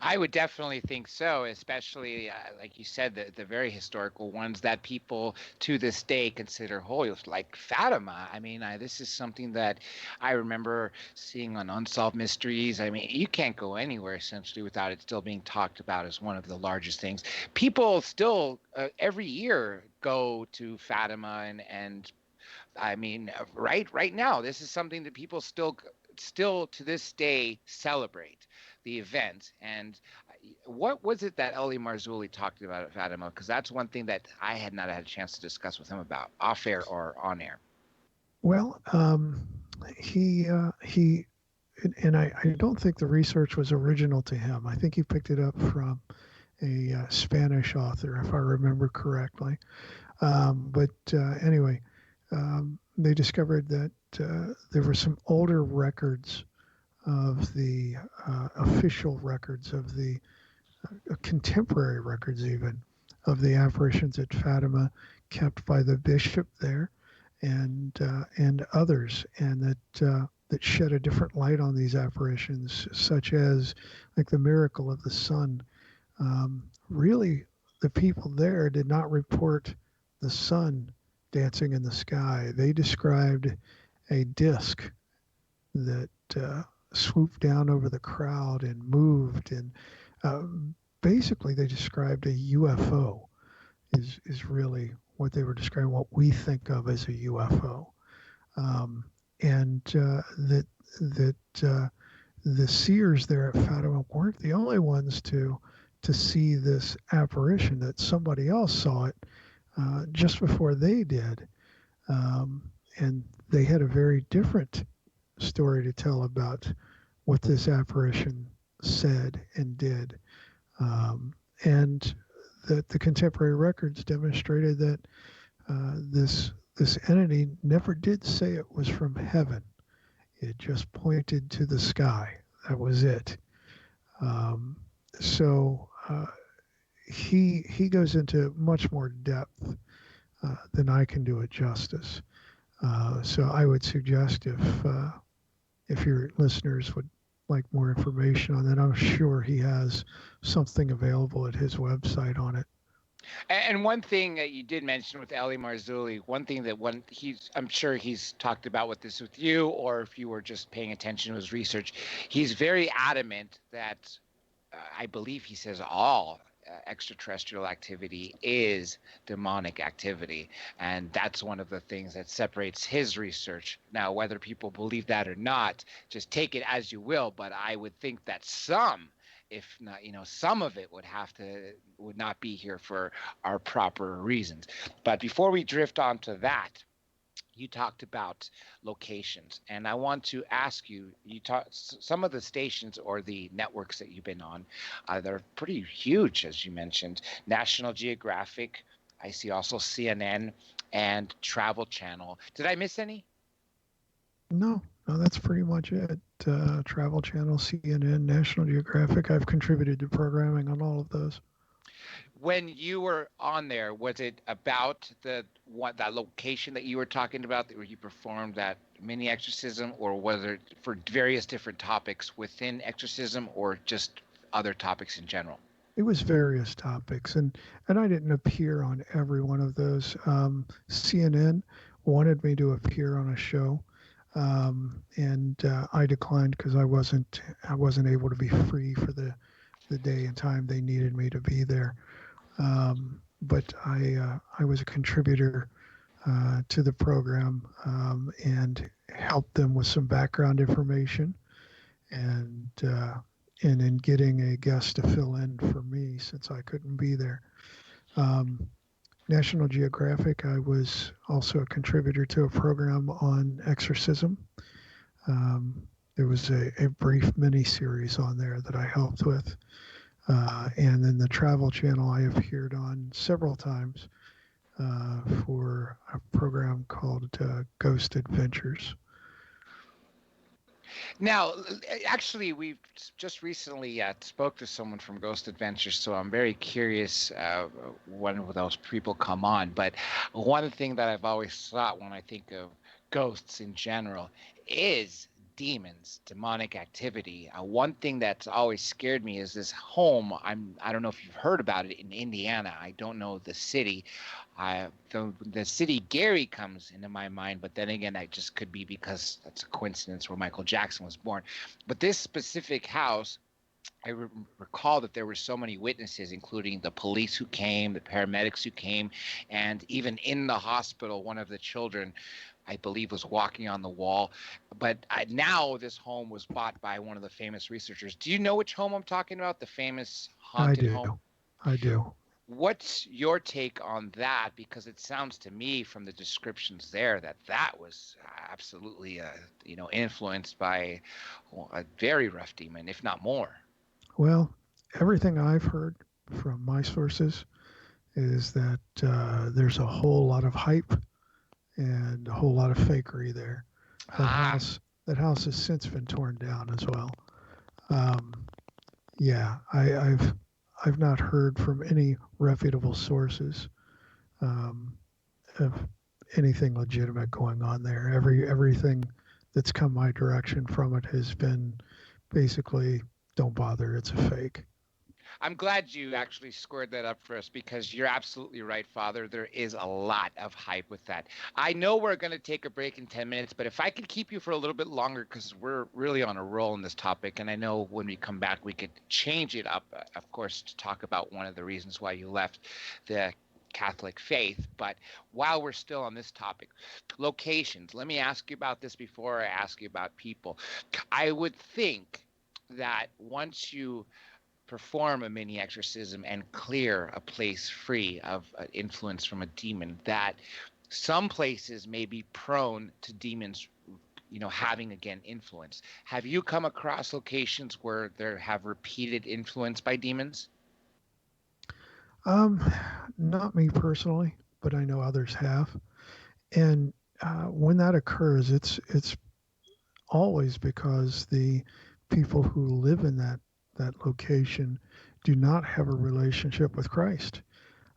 I would definitely think so, especially like you said, the very historical ones that people to this day consider holy, like Fatima. I mean, this is something that I remember seeing on Unsolved Mysteries. I mean, you can't go anywhere essentially without it still being talked about as one of the largest things. People still every year go to Fatima and I mean, right now, this is something that people still to this day celebrate the event. And what was it that Eli Marzulli talked about at Fatima? Because that's one thing that I had not had a chance to discuss with him about off air or on air. Well, he, and I don't think the research was original to him. I think he picked it up from a Spanish author, if I remember correctly. Anyway, they discovered that there were some older records of the official records of the contemporary records, even of the apparitions at Fatima, kept by the bishop there, and others, and that shed a different light on these apparitions, such as like the miracle of the sun. Really, the people there did not report the sun dancing in the sky. They described a disc that swooped down over the crowd and moved, and basically they described a UFO. Is really what they were describing, what we think of as a UFO, and the seers there at Fatima weren't the only ones to see this apparition. That somebody else saw it just before they did, and they had a very different story to tell about what this apparition said and did, and that the contemporary records demonstrated that this entity never did say it was from heaven. It just pointed to the sky. That was it. He goes into much more depth than I can do it justice. So I would suggest if your listeners would like more information on that, I'm sure he has something available at his website on it. And one thing that you did mention with Eli Marzulli, one thing that I'm sure he's talked about with you, or if you were just paying attention to his research, he's very adamant that I believe he says all extraterrestrial activity is demonic activity, and that's one of the things that separates his research. Now, whether people believe that or not, just take it as you will, but I would think that some, if not, some of it would not be here for our proper reasons. But before we drift on to that, you talked about locations, and I want to ask you, some of the stations or the networks that you've been on, they're pretty huge, as you mentioned. National Geographic, I see also CNN and Travel Channel. Did I miss any? No, that's pretty much it. Travel Channel, CNN, National Geographic. I've contributed to programming on all of those. When you were on there, was it about that location that you were talking about, where you performed that mini exorcism, or was it for various different topics within exorcism, or just other topics in general? It was various topics, and I didn't appear on every one of those. CNN wanted me to appear on a show, and I declined because I wasn't able to be free for the day and time they needed me to be there. But I was a contributor to the program, and helped them with some background information, and in getting a guest to fill in for me since I couldn't be there. National Geographic, I was also a contributor to a program on exorcism. There was a brief mini-series on there that I helped with. And then the Travel Channel I appeared on several times for a program called Ghost Adventures. Now, actually, we've just recently spoke to someone from Ghost Adventures, so I'm very curious when those people come on. But one thing that I've always thought when I think of ghosts in general is demons, demonic activity. One thing that's always scared me is this home. I don't know if you've heard about it in Indiana. I don't know the city. The city Gary comes into my mind, but then again, that just could be because that's a coincidence where Michael Jackson was born. But this specific house, I recall that there were so many witnesses, including the police who came, the paramedics who came, and even in the hospital, one of the children I believe, was walking on the wall. But now this home was bought by one of the famous researchers. Do you know which home I'm talking about? The famous haunted home? I do. What's your take on that? Because it sounds to me from the descriptions there that was absolutely, influenced by a very rough demon, if not more. Well, everything I've heard from my sources is that there's a whole lot of hype and a whole lot of fakery there. That house has since been torn down as well. Yeah, I've not heard from any reputable sources of anything legitimate going on there. Everything that's come my direction from it has been basically, don't bother, it's a fake. I'm glad you actually squared that up for us, because you're absolutely right, Father. There is a lot of hype with that. I know we're going to take a break in 10 minutes, but if I could keep you for a little bit longer, because we're really on a roll in this topic, and I know when we come back we could change it up, of course, to talk about one of the reasons why you left the Catholic faith. But while we're still on this topic, locations, let me ask you about this before I ask you about people. I would think that once you perform a mini exorcism and clear a place free of influence from a demon, that some places may be prone to demons, having again influence. Have you come across locations where there have repeated influence by demons? Not me personally, but I know others have. And when that occurs, it's always because the people who live in that location do not have a relationship with Christ.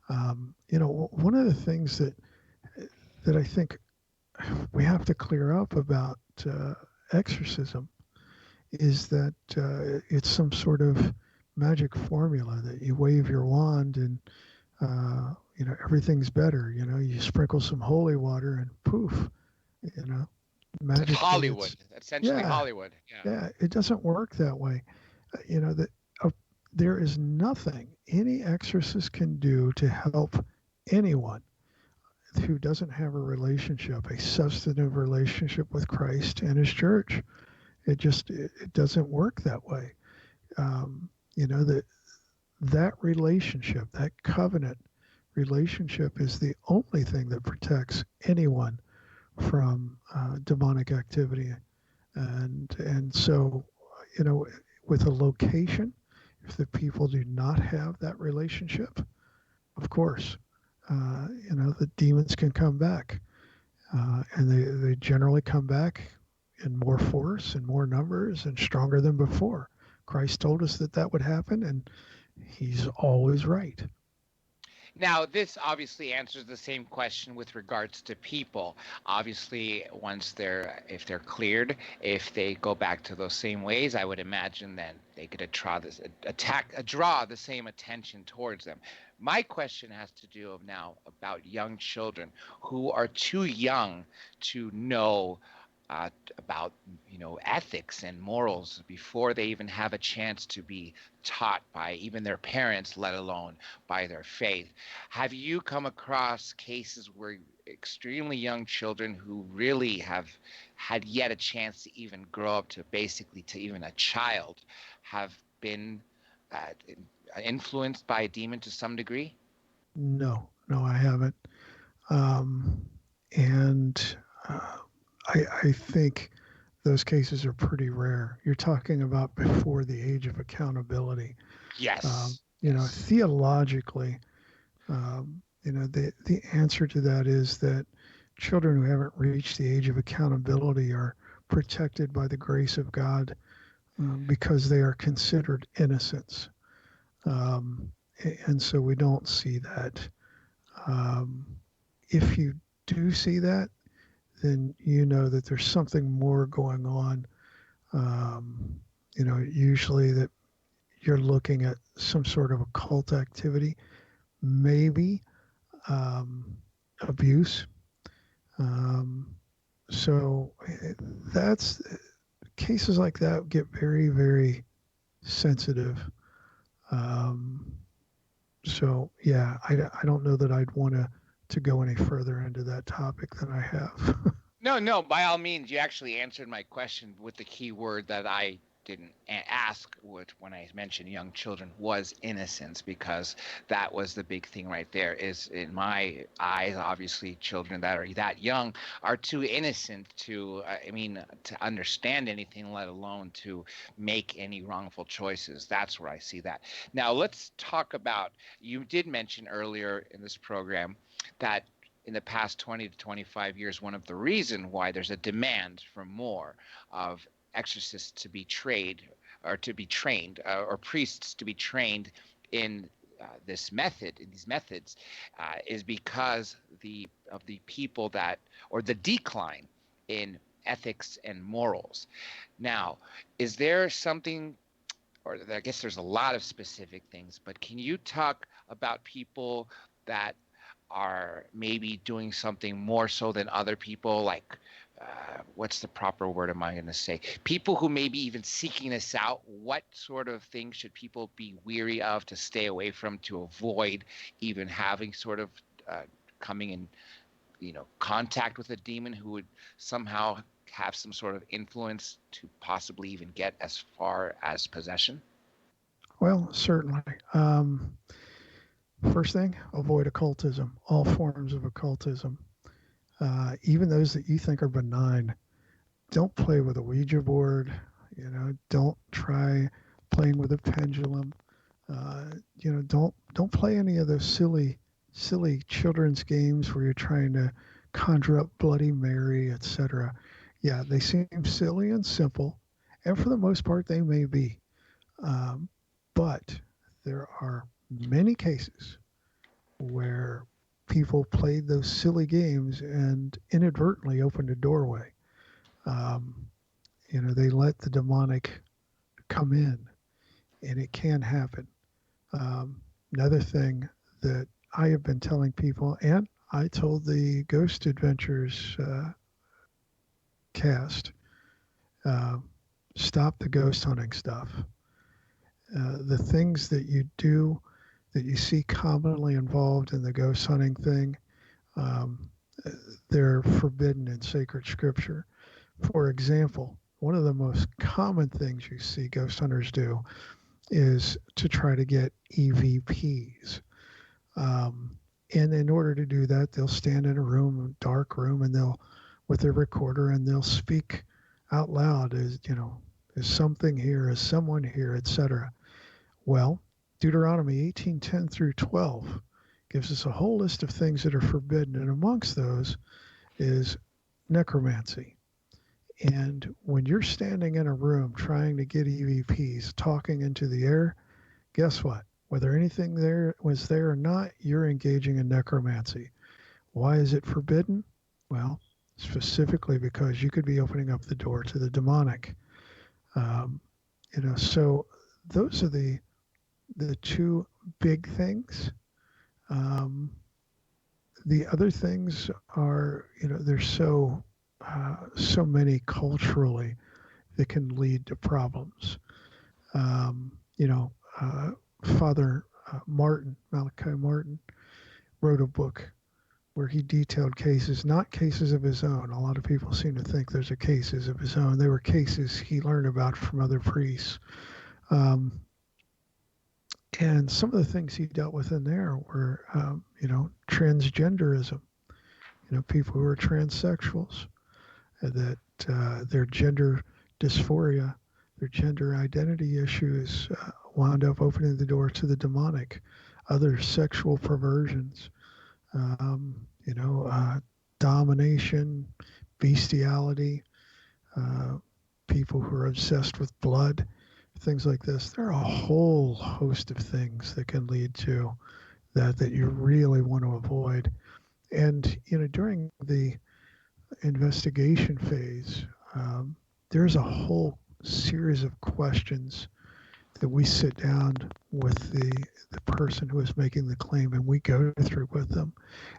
One of the things that I think we have to clear up about exorcism is that it's some sort of magic formula that you wave your wand and everything's better. You sprinkle some holy water and poof, magic. It's Hollywood, essentially. Yeah, Hollywood. Yeah, it doesn't work that way. There is nothing any exorcist can do to help anyone who doesn't have a relationship, a substantive relationship with Christ and His church. It doesn't work that way. That relationship, that covenant relationship, is the only thing that protects anyone from demonic activity, and so with a location, if the people do not have that relationship, of course, the demons can come back, and they generally come back in more force and more numbers and stronger than before. Christ told us that would happen, and He's always right. Now, this obviously answers the same question with regards to people. Obviously, if they're cleared, if they go back to those same ways, I would imagine then they could draw the same attention towards them. My question has to do now about young children who are too young to know about ethics and morals before they even have a chance to be taught by even their parents, let alone by their faith. Have you come across cases where extremely young children who really have had yet a chance to even grow up to even a child have been influenced by a demon to some degree? No, I haven't. I think those cases are pretty rare. You're talking about before the age of accountability. Yes. Theologically, the answer to that is that children who haven't reached the age of accountability are protected by the grace of God because they are considered innocents. And so we don't see that. If you do see that, then you know that there's something more going on. Usually that you're looking at some sort of occult activity, maybe abuse. So that's cases like that get very, very sensitive. So yeah, I don't know that I'd want to go any further into that topic than I have. No, by all means, you actually answered my question with the key word that I didn't ask when I mentioned young children was innocence, because that was the big thing right there. Is in my eyes, obviously, children that are that young are too innocent to, to understand anything, let alone to make any wrongful choices. That's where I see that. Now, let's talk about, you did mention earlier in this program that in the past 20 to 25 years, one of the reasons why there's a demand for more of exorcists to be trained or priests to be trained in these methods, is because of the people that, or the decline in ethics and morals. Now, is there something, or I guess there's a lot of specific things, but can you talk about people that are maybe doing something more so than other people, like what's the proper word am I going to say? People who may be even seeking this out. What sort of things should people be weary of, to stay away from, to avoid even having sort of coming in, contact with a demon who would somehow have some sort of influence to possibly even get as far as possession? Well, certainly. First thing, avoid occultism, all forms of occultism, even those that you think are benign. Don't play with a Ouija board. Don't try playing with a pendulum. Don't play any of those silly children's games where you're trying to conjure up Bloody Mary, etc. Yeah, they seem silly and simple, and for the most part, they may be. But there are many cases where people played those silly games and inadvertently opened a doorway. They let the demonic come in, and it can happen. Another thing that I have been telling people, and I told the Ghost Adventures cast, stop the ghost hunting stuff. The things that you do, that you see commonly involved in the ghost hunting thing, they're forbidden in sacred scripture. For example, one of the most common things you see ghost hunters do is to try to get EVPs. And in order to do that, they'll stand in a dark room, and they'll, with their recorder, and they'll speak out loud, as is something here, is someone here, etc. Well, Deuteronomy 18:10 through 12 gives us a whole list of things that are forbidden, and amongst those is necromancy. And when you're standing in a room trying to get EVPs, talking into the air, guess what? Whether anything there was there or not, you're engaging in necromancy. Why is it forbidden? Well, specifically because you could be opening up the door to the demonic. So those are the two big things. The other things are, there's so many culturally that can lead to problems. Father Malachi Martin, wrote a book where he detailed cases, not cases of his own. A lot of people seem to think those are cases of his own. They were cases he learned about from other priests. And some of the things he dealt with in there were, transgenderism, people who are transsexuals, that their gender dysphoria, their gender identity issues wound up opening the door to the demonic, other sexual perversions, domination, bestiality, people who are obsessed with blood, things like this. There are a whole host of things that can lead to that you really want to avoid. And, during the investigation phase, there's a whole series of questions that we sit down with the person who is making the claim, and we go through with them,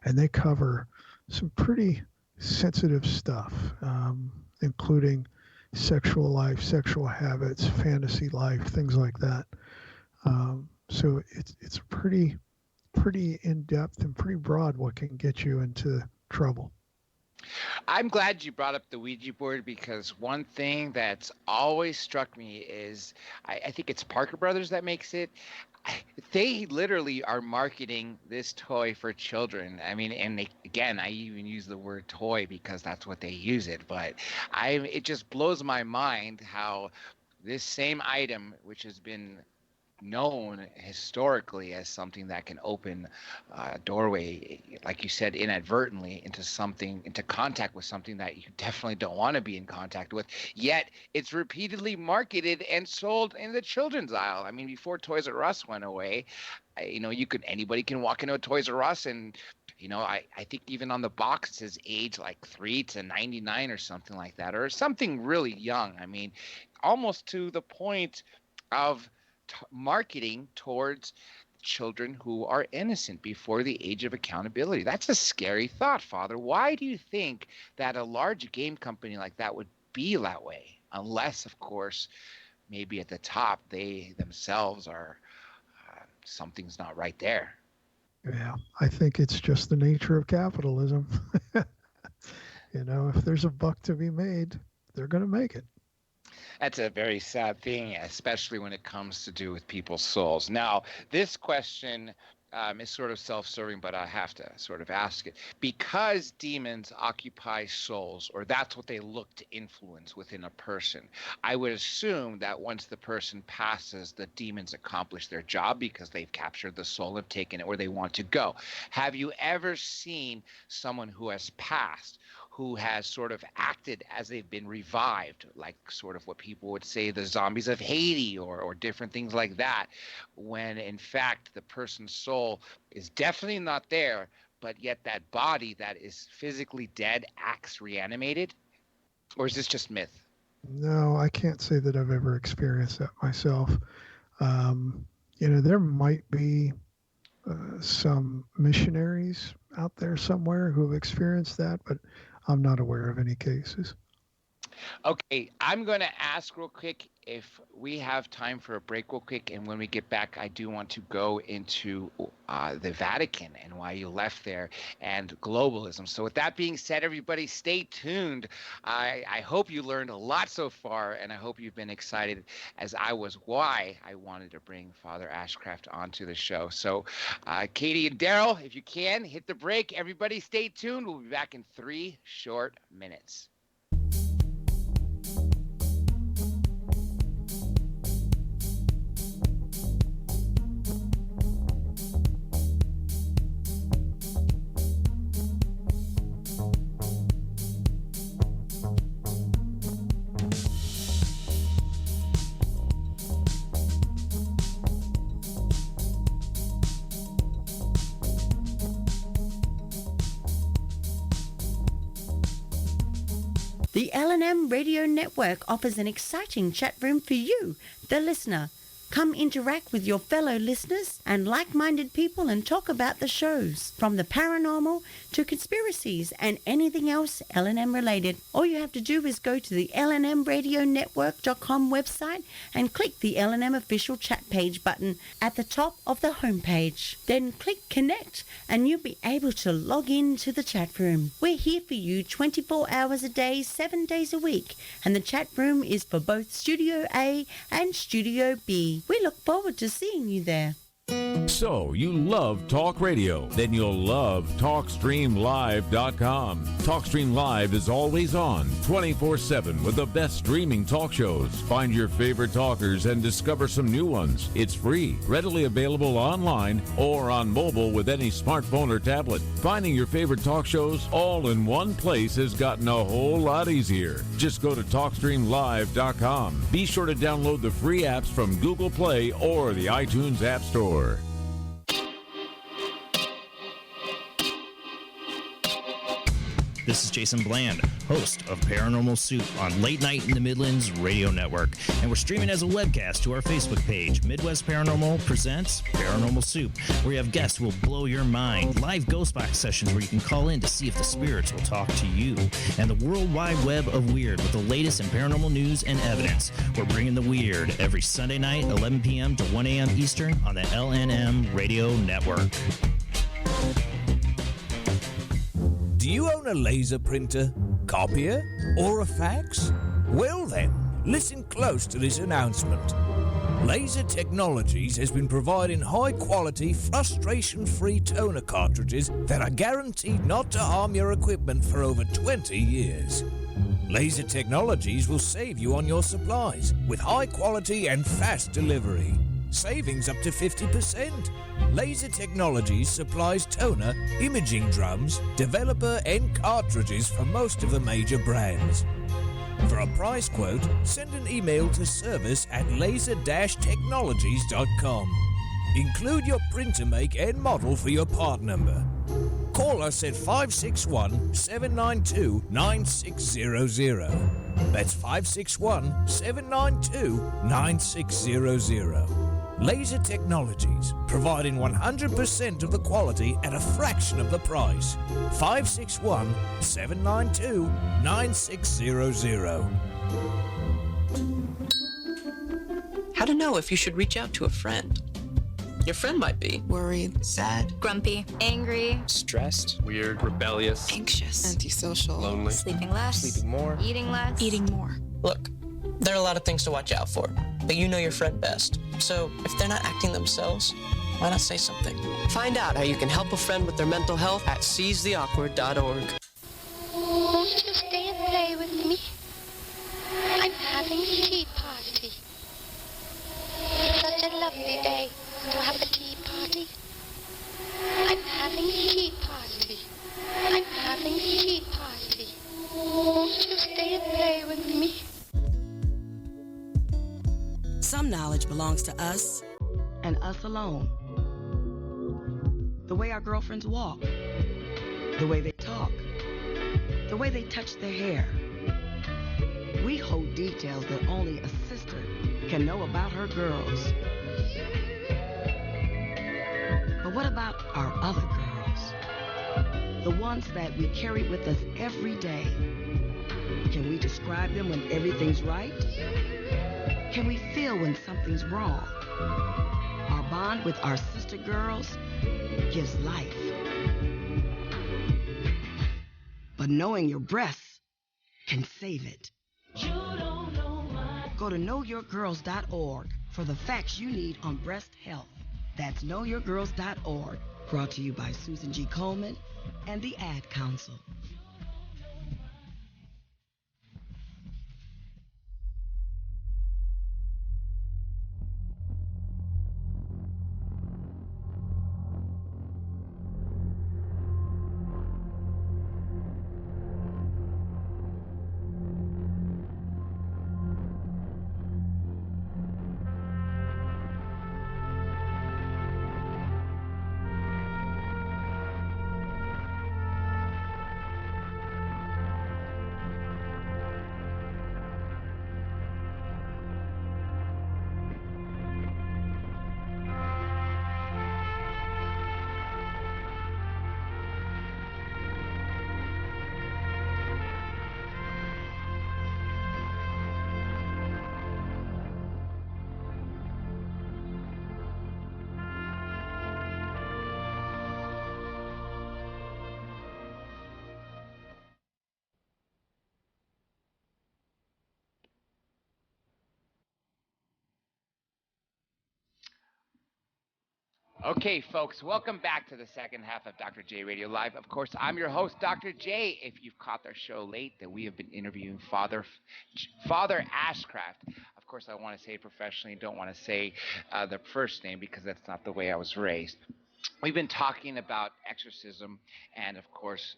and they cover some pretty sensitive stuff, including sexual life, sexual habits, fantasy life, things like that. So it's pretty in depth and pretty broad what can get you into trouble. I'm glad you brought up the Ouija board, because one thing that's always struck me is I think it's Parker Brothers that makes it. They literally are marketing this toy for children. I mean, and again, I even use the word toy because that's what they use it. But it just blows my mind how this same item, which has been known historically as something that can open a doorway, like you said, inadvertently into contact with something that you definitely don't want to be in contact with, yet it's repeatedly marketed and sold in the children's aisle. I mean, before Toys R Us went away, anybody can walk into a Toys R Us and I think even on the box it says age like 3 to 99 or something like that, or something really young. I mean, almost to the point of marketing towards children who are innocent before the age of accountability. That's a scary thought, Father. Why do you think that a large game company like that would be that way? Unless, of course, maybe at the top they themselves are something's not right there. Yeah, I think it's just the nature of capitalism. If there's a buck to be made, they're going to make it. That's a very sad thing, especially when it comes to do with people's souls. Now, this question is sort of self-serving, but I have to sort of ask it. Because demons occupy souls, or that's what they look to influence within a person, I would assume that once the person passes, the demons accomplish their job because they've captured the soul and taken it where they want to go. Have you ever seen someone who has passed, who has sort of acted as they've been revived, like sort of what people would say the zombies of Haiti or different things like that, when in fact the person's soul is definitely not there, but yet that body that is physically dead acts reanimated? Or is this just myth? No, I can't say that I've ever experienced that myself. There might be some missionaries out there somewhere who have experienced that, but I'm not aware of any cases. Okay, I'm going to ask real quick if we have time for a break real quick, and when we get back, I do want to go into the Vatican and why you left there and globalism. So with that being said, everybody stay tuned. I hope you learned a lot so far, and I hope you've been excited as I was why I wanted to bring Father Ashcraft onto the show. So Katie and Daryl, if you can, hit the break. Everybody stay tuned. We'll be back in 3 short minutes. The L&M Radio Network offers an exciting chat room for you, the listener. Come interact with your fellow listeners and like-minded people and talk about the shows, from the paranormal to conspiracies and anything else L&M related. All you have to do is go to the lnmradionetwork.com website and click the L&M official chat page button at the top of the homepage. Then click connect and you'll be able to log in to the chat room. We're here for you 24 hours a day, 7 days a week, and the chat room is for both Studio A and Studio B. We look forward to seeing you there. So, you love talk radio? Then you'll love TalkStreamLive.com. TalkStream Live is always on, 24/7, with the best streaming talk shows. Find your favorite talkers and discover some new ones. It's free, readily available online or on mobile with any smartphone or tablet. Finding your favorite talk shows all in one place has gotten a whole lot easier. Just go to TalkStreamLive.com. Be sure to download the free apps from Google Play or the iTunes App Store. This is Jason Bland, host of Paranormal Soup on Late Night in the Midlands Radio Network, and we're streaming as a webcast to our Facebook page, Midwest Paranormal Presents Paranormal Soup, where we have guests who will blow your mind, live ghost box sessions where you can call in to see if the spirits will talk to you, and the World Wide Web of Weird with the latest in paranormal news and evidence. We're bringing the weird every Sunday night, 11 p.m. to 1 a.m. Eastern on the LNM Radio Network. Do Do you own a laser printer, copier, or a fax? Well then, listen close to this announcement. Laser Technologies has been providing high-quality, frustration-free toner cartridges that are guaranteed not to harm your equipment for over 20 years. Laser Technologies will save you on your supplies with high quality and fast delivery. Savings up to 50%. Laser Technologies supplies toner, imaging drums, developer and cartridges for most of the major brands. For a price quote, send an email to service@laser-technologies.com. Include your printer make and model for your part number. Call us at 561-792-9600. That's 561-792-9600. Laser Technologies, providing 100% of the quality at a fraction of the price. 561-792-9600. How to know if you should reach out to a friend. Your friend might be worried, sad, grumpy, angry, stressed, weird, rebellious, anxious, antisocial, lonely, sleeping less, sleeping more, eating less, eating more. Look, there are a lot of things to watch out for, but you know your friend best. So if they're not acting themselves, why not say something? Find out how you can help a friend with their mental health at seizetheawkward.org. Won't you stay and play with me? I'm having a tea party. It's such a lovely day to have a tea party. I'm having a tea party. I'm having a tea party. Won't you stay and play with me? Some knowledge belongs to us and us alone. The way our girlfriends walk, the way they talk, the way they touch their hair. We hold details that only a sister can know about her girls. But what about our other girls? The ones that we carry with us every day. Can we describe them when everything's right? Can we feel when something's wrong? Our bond with our sister girls gives life. But knowing your breasts can save it. Go to knowyourgirls.org for the facts you need on breast health. That's knowyourgirls.org. Brought to you by Susan G. Komen and the Ad Council. Okay, folks, welcome back to the second half of Dr. J Radio Live. Of course, I'm your host, Dr. J. If you've caught our show late, that we have been interviewing Father Ashcraft. Of course, I want to say it professionally, don't want to say the first name because that's not the way I was raised. We've been talking about exorcism and, of course,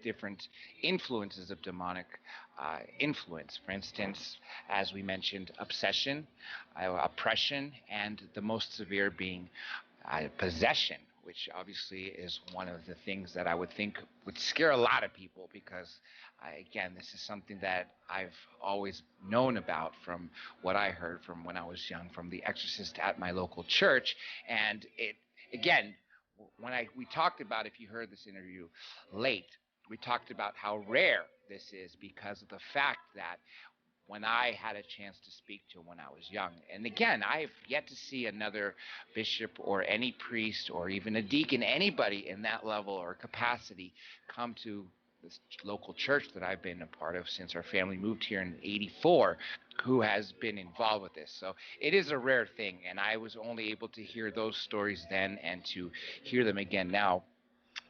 different influences of demonic influence. For instance, as we mentioned, obsession, oppression, and the most severe being possession, which obviously is one of the things that I would think would scare a lot of people because, again, this is something that I've always known about from what I heard from when I was young from the exorcist at my local church. And it, again, when we talked about, if you heard this interview late, we talked about how rare this is because of the fact that when I had a chance to speak to him when I was young. And again, I've yet to see another bishop or any priest or even a deacon, anybody in that level or capacity come to this local church that I've been a part of since our family moved here in '84, who has been involved with this. So it is a rare thing, and I was only able to hear those stories then, and to hear them again now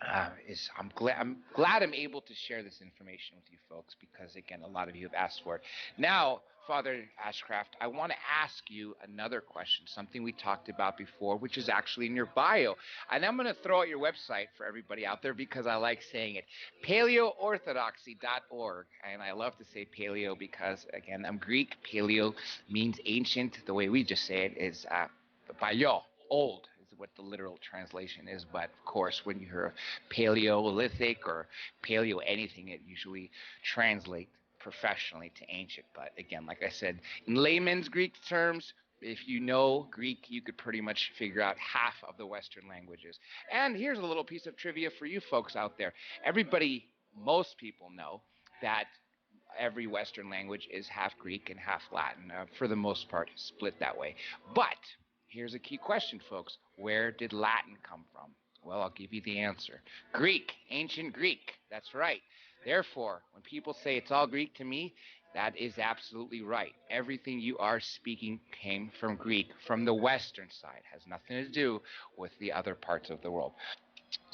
I'm glad I'm able to share this information with you folks, because again, a lot of you have asked for it. Now, Father Ashcraft, I want to ask you another question, something we talked about before, which is actually in your bio. And I'm going to throw out your website for everybody out there because I like saying it, paleoorthodoxy.org. And I love to say paleo because, again, I'm Greek. Paleo means ancient. The way we just say it is paleo, old, is what the literal translation is. But of course, when you hear Paleolithic or paleo anything, it usually translates professionally to ancient. But again, like I said, in layman's Greek terms, if you know Greek, you could pretty much figure out half of the Western languages. And here's a little piece of trivia for you folks out there. Most people know that every Western language is half Greek and half Latin, for the most part, split that way. But here's a key question, folks. Where did Latin come from? Well, I'll give you the answer. Greek, ancient Greek. That's right. Therefore, when people say it's all Greek to me, that is absolutely right. Everything you are speaking came from Greek, from the Western side. Has nothing to do with the other parts of the world.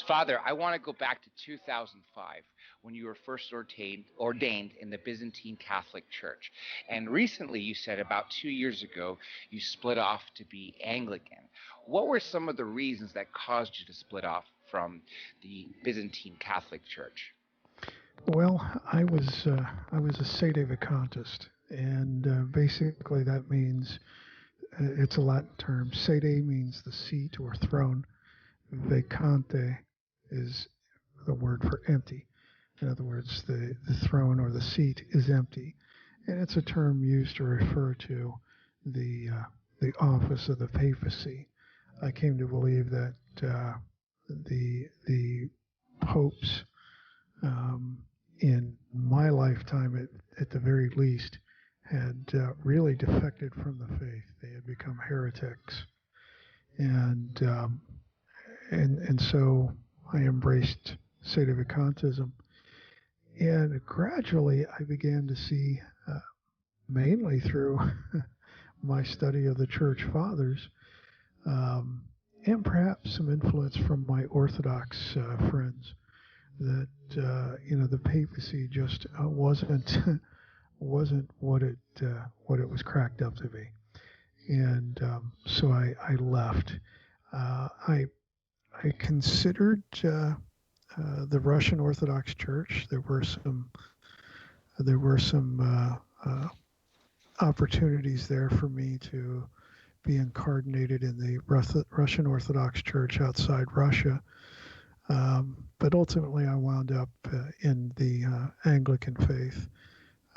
Father, I want to go back to 2005 when you were first ordained in the Byzantine Catholic Church. And recently, you said about 2 years ago, you split off to be Anglican. What were some of the reasons that caused you to split off from the Byzantine Catholic Church? Well, I was a sede vacantist, and basically that means it's a Latin term. Sede means the seat or throne. Vacante is the word for empty. In other words, the throne or the seat is empty, and it's a term used to refer to the office of the papacy. I came to believe that the popes in my lifetime, at the very least, had really defected from the faith. They had become heretics, and so I embraced sedevacantism, and gradually I began to see, mainly through my study of the Church Fathers, and perhaps some influence from my Orthodox friends, that the papacy just wasn't what it was cracked up to be, and so I left. I considered the Russian Orthodox Church. There were some opportunities there for me to be incarnated in the Russian Orthodox Church outside Russia. But ultimately, I wound up in the Anglican faith.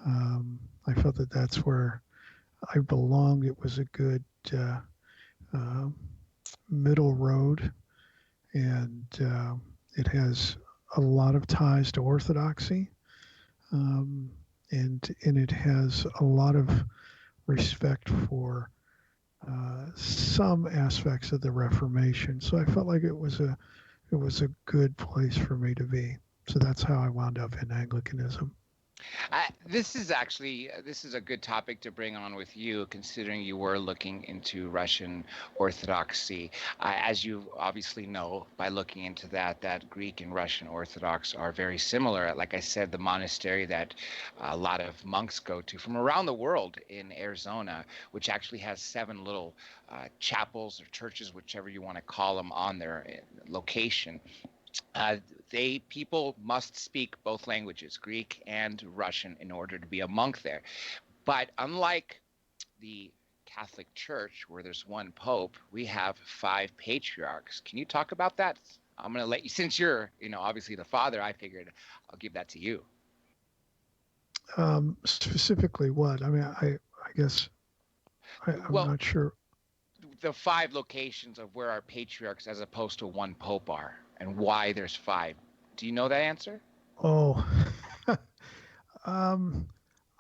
I felt that that's where I belonged. It was a good middle road, and it has a lot of ties to Orthodoxy, and it has a lot of respect for some aspects of the Reformation. So I felt like it was a good place for me to be. So that's how I wound up in Anglicanism. This is a good topic to bring on with you, considering you were looking into Russian Orthodoxy. As you obviously know by looking into that Greek and Russian Orthodox are very similar. Like I said, the monastery that a lot of monks go to from around the world in Arizona, which actually has 7 little chapels or churches, whichever you want to call them, on their location. People must speak both languages, Greek and Russian, in order to be a monk there. But unlike the Catholic Church, where there's one pope, we have 5 patriarchs. Can you talk about that? I'm going to let you, since you're, obviously the father, I figured I'll give that to you. Specifically what? I mean, I guess I'm not sure. The 5 locations of where our patriarchs as opposed to one pope are, and why there's 5. Do you know that answer? Oh,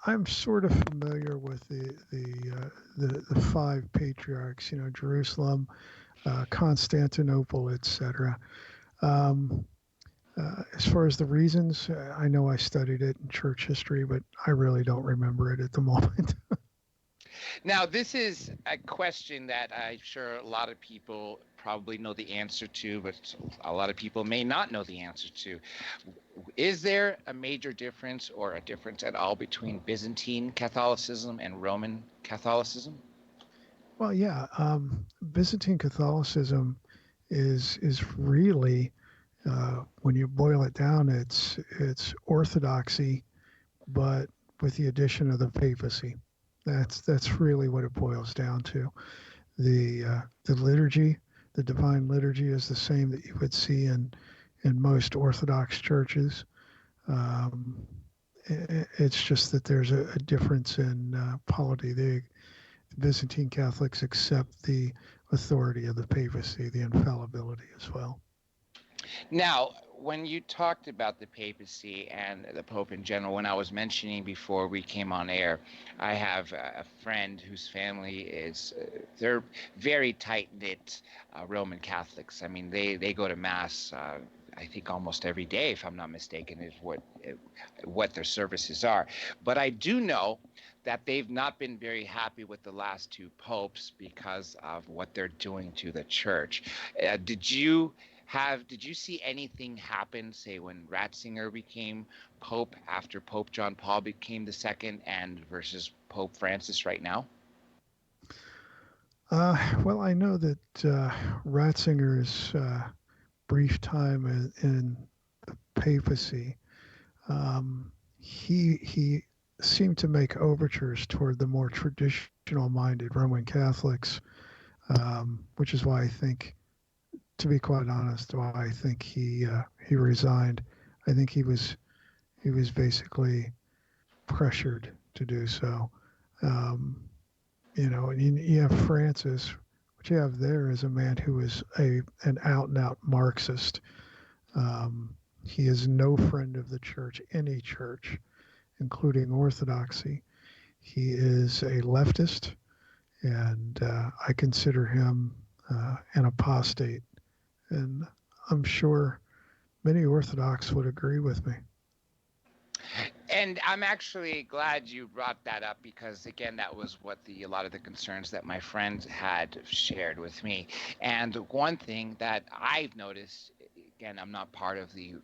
I'm sort of familiar with the five patriarchs. You know, Jerusalem, Constantinople, etc. As far as the reasons, I know I studied it in church history, but I really don't remember it at the moment. Now, this is a question that I'm sure a lot of people probably know the answer to, but a lot of people may not know the answer to. Is there a major difference or a difference at all between Byzantine Catholicism and Roman Catholicism? Well, yeah, Byzantine Catholicism is really, when you boil it down, it's orthodoxy, but with the addition of the papacy. That's really what it boils down to. The liturgy, the divine liturgy, is the same that you would see in most Orthodox churches. It's just that there's a difference in polity. The Byzantine Catholics accept the authority of the papacy, the infallibility as well. Now, when you talked about the papacy and the Pope in general, when I was mentioning before we came on air, I have a friend whose family is, they're very tight-knit Roman Catholics. I mean, they go to Mass, I think almost every day, if I'm not mistaken, is what their services are. But I do know that they've not been very happy with the last two popes because of what they're doing to the church. Did you see anything happen, say, when Ratzinger became Pope after Pope John Paul became the second and versus Pope Francis right now? Well, I know that Ratzinger's brief time in the papacy, he seemed to make overtures toward the more traditional-minded Roman Catholics, which is why I think, to be quite honest, why I think he resigned. I think he was basically pressured to do so. You know, and you have Francis. What you have there is a man who is an out-and-out Marxist. He is no friend of the church, any church, including Orthodoxy. He is a leftist, and I consider him an apostate. And I'm sure many Orthodox would agree with me. And I'm actually glad you brought that up because, again, that was what a lot of the concerns that my friend had shared with me. And one thing that I've noticed, again, I'm not part of the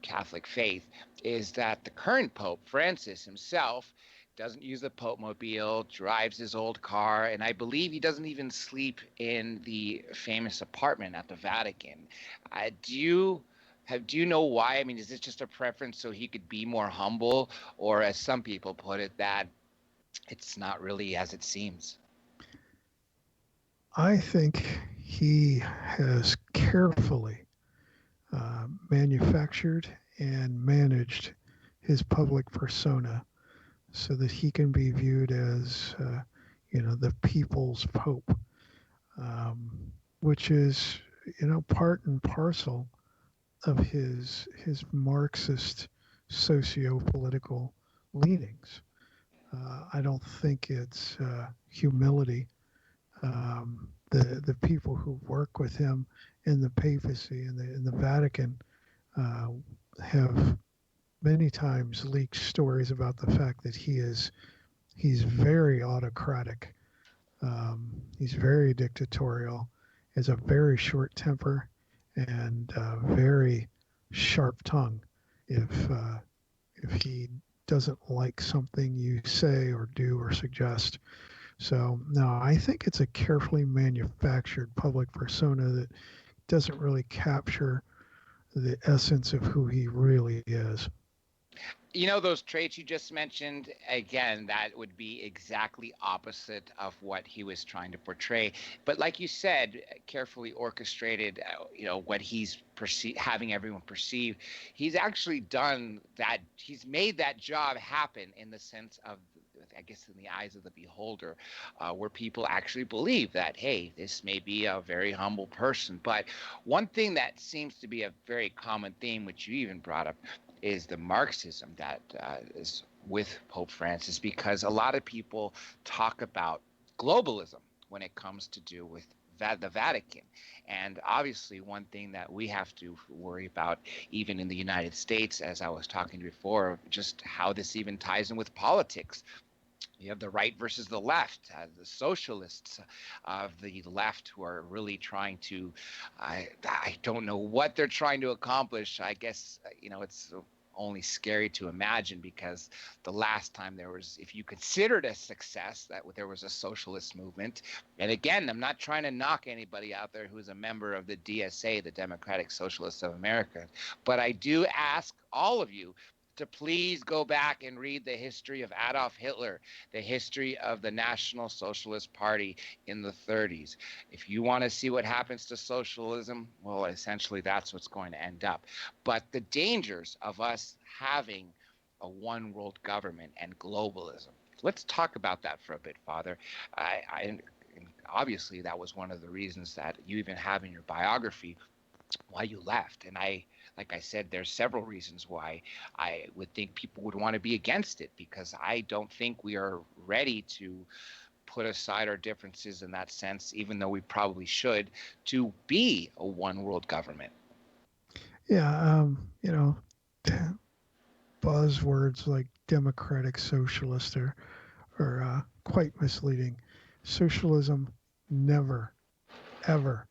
Catholic faith, is that the current Pope, Francis himself, doesn't use the Pope Mobile, drives his old car, and I believe he doesn't even sleep in the famous apartment at the Vatican. Do you know why? I mean, is this just a preference so he could be more humble, or as some people put it, that it's not really as it seems? I think he has carefully manufactured and managed his public persona so that he can be viewed as, the people's pope, which is, part and parcel of his Marxist socio-political leanings. I don't think it's humility. The people who work with him in the papacy and in the Vatican have many times leaked stories about the fact that he's very autocratic. He's very dictatorial, has a very short temper, and very sharp tongue. If he doesn't like something you say or do or suggest. So no, I think it's a carefully manufactured public persona that doesn't really capture the essence of who he really is. You know, those traits you just mentioned, again, that would be exactly opposite of what he was trying to portray. But like you said, carefully orchestrated, what he's having everyone perceive. He's actually done that. He's made that job happen in the sense of, I guess, in the eyes of the beholder, where people actually believe that, hey, this may be a very humble person. But one thing that seems to be a very common theme, which you even brought up, is the Marxism that is with Pope Francis, because a lot of people talk about globalism when it comes to do with the Vatican. And obviously, one thing that we have to worry about, even in the United States, as I was talking before, just how this even ties in with politics. You have the right versus the left, the socialists of the left who are really trying to, I don't know what they're trying to accomplish. I guess, it's only scary to imagine, because the last time there was, if you considered a success, that there was a socialist movement. And again, I'm not trying to knock anybody out there who's a member of the DSA, the Democratic Socialists of America, but I do ask all of you to please go back and read the history of Adolf Hitler, the history of the National Socialist Party in the 30s. If you want to see what happens to socialism, well, essentially that's what's going to end up. But the dangers of us having a one world government and globalism. Let's talk about that for a bit, Father. Obviously, that was one of the reasons that you even have in your biography why you left. And like I said, there's several reasons why I would think people would want to be against it, because I don't think we are ready to put aside our differences in that sense, even though we probably should, to be a one world government. Yeah, buzzwords like democratic socialist are quite misleading. Socialism never, ever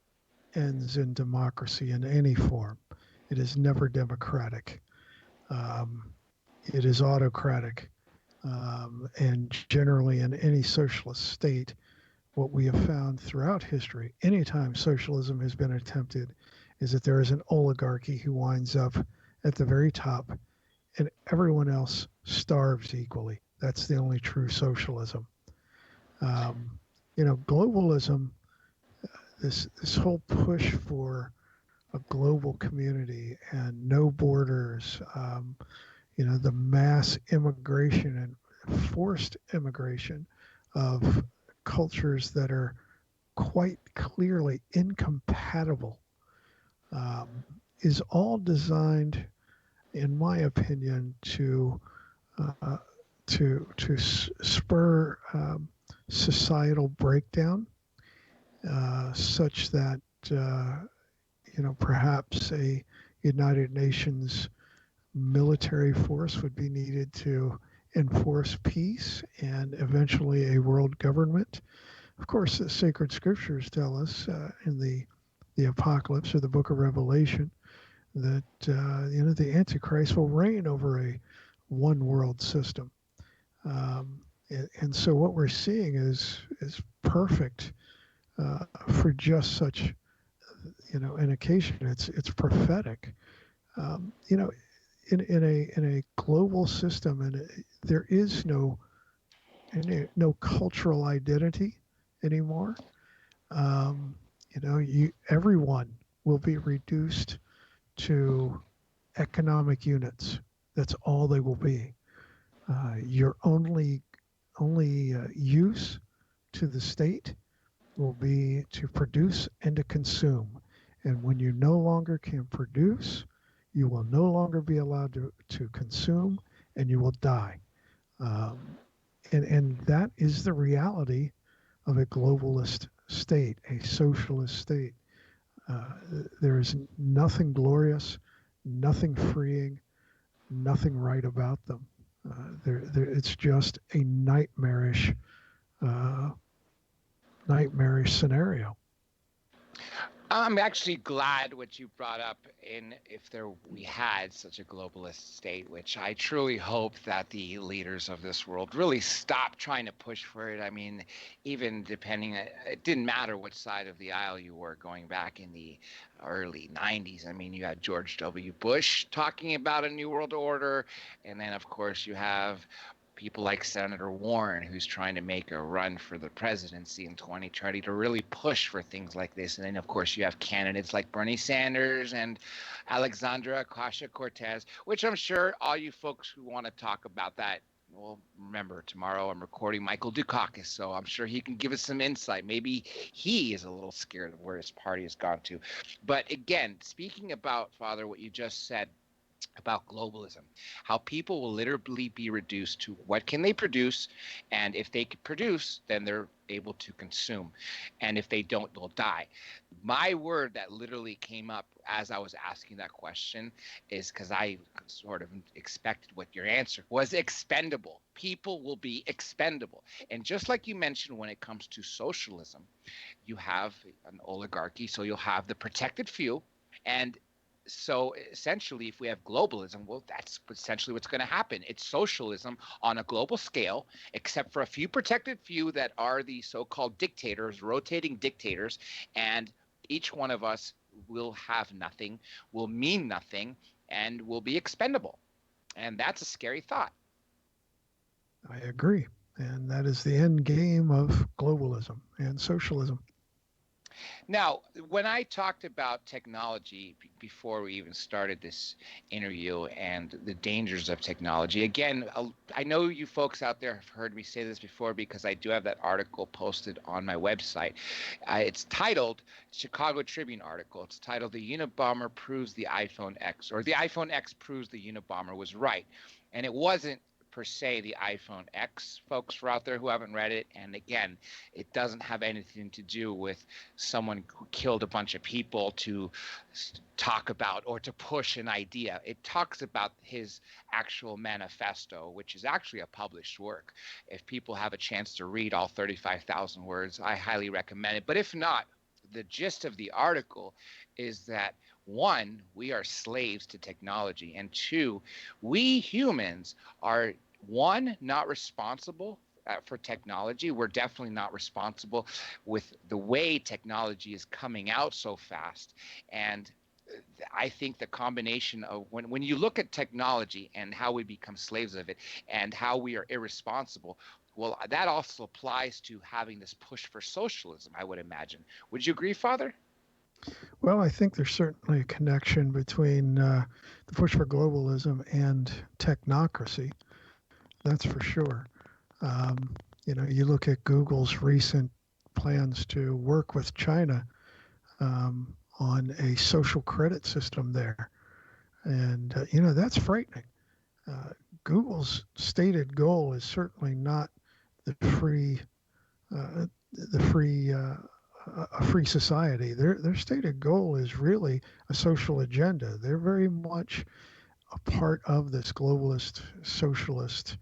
ends in democracy in any form. It is never democratic. It is autocratic. And generally in any socialist state, what we have found throughout history, anytime socialism has been attempted, is that there is an oligarchy who winds up at the very top and everyone else starves equally. That's the only true socialism. Globalism, this whole push for a global community and no borders, the mass immigration and forced immigration of cultures that are quite clearly incompatible, is all designed, in my opinion, to spur societal breakdown, such that perhaps a United Nations military force would be needed to enforce peace and eventually a world government. Of course, the sacred scriptures tell us in the Apocalypse or the Book of Revelation that the Antichrist will reign over a one world system. And so what we're seeing is perfect for just such an occasion. It's prophetic. In a global system, and there is no cultural identity anymore. Everyone will be reduced to economic units. That's all they will be. Your only use to the state will be to produce and to consume. And when you no longer can produce, you will no longer be allowed to consume, and you will die. And that is the reality of a globalist state, a socialist state. There is nothing glorious, nothing freeing, nothing right about them. It's just a nightmarish scenario. I'm actually glad what you brought up we had such a globalist state, which I truly hope that the leaders of this world really stop trying to push for it. I mean, even it didn't matter what side of the aisle you were going back in the early 90s. I mean, you had George W. Bush talking about a new world order. And then, of course, you have people like Senator Warren, who's trying to make a run for the presidency in 2020 to really push for things like this. And then, of course, you have candidates like Bernie Sanders and Alexandria Ocasio-Cortez, which I'm sure all you folks who want to talk about that, well, remember, tomorrow I'm recording Michael Dukakis, so I'm sure he can give us some insight. Maybe he is a little scared of where his party has gone to. But again, speaking about, Father, what you just said, about globalism, how people will literally be reduced to what can they produce, and if they can produce, then they're able to consume, and if they don't, they'll die. My word that literally came up as I was asking that question is, because I sort of expected what your answer was, expendable. People will be expendable. And just like you mentioned, when it comes to socialism, you have an oligarchy, so you'll have the protected few. And so essentially, if we have globalism, well, that's essentially what's going to happen. It's socialism on a global scale, except for a few protected few that are the so-called dictators, rotating dictators, and each one of us will have nothing, will mean nothing, and will be expendable. And that's a scary thought. I agree. And that is the end game of globalism and socialism. Now, when I talked about technology before we even started this interview and the dangers of technology, again, I know you folks out there have heard me say this before because I do have that article posted on my website. It's titled, Chicago Tribune article. It's titled, "The Unabomber Proves the iPhone X," or "The iPhone X Proves the Unabomber Was Right." And it wasn't per se the iPhone X, folks for out there who haven't read it. And again, it doesn't have anything to do with someone who killed a bunch of people to talk about or to push an idea. It talks about his actual manifesto, which is actually a published work. If people have a chance to read all 35,000 words, I highly recommend it. But if not, the gist of the article is that, one, we are slaves to technology, and two, we humans are, one, not responsible for technology. We're definitely not responsible with the way technology is coming out so fast. And I think the combination of when you look at technology and how we become slaves of it and how we are irresponsible, well, that also applies to having this push for socialism, I would imagine. Would you agree, Father? Well, I think there's certainly a connection between the push for globalism and technocracy. That's for sure. You look at Google's recent plans to work with China on a social credit system there. And, that's frightening. Google's stated goal is certainly not a free society. Their stated goal is really a social agenda. They're very much a part of this globalist socialist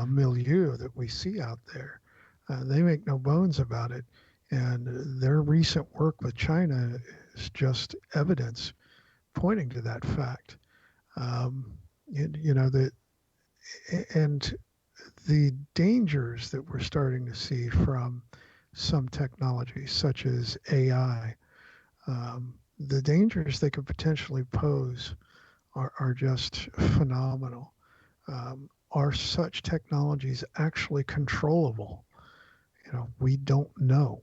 milieu that we see out there. They make no bones about it, and their recent work with China is just evidence pointing to that fact. And the dangers that we're starting to see from some technologies, such as AI, the dangers they could potentially pose are just phenomenal. Are such technologies actually controllable? We don't know.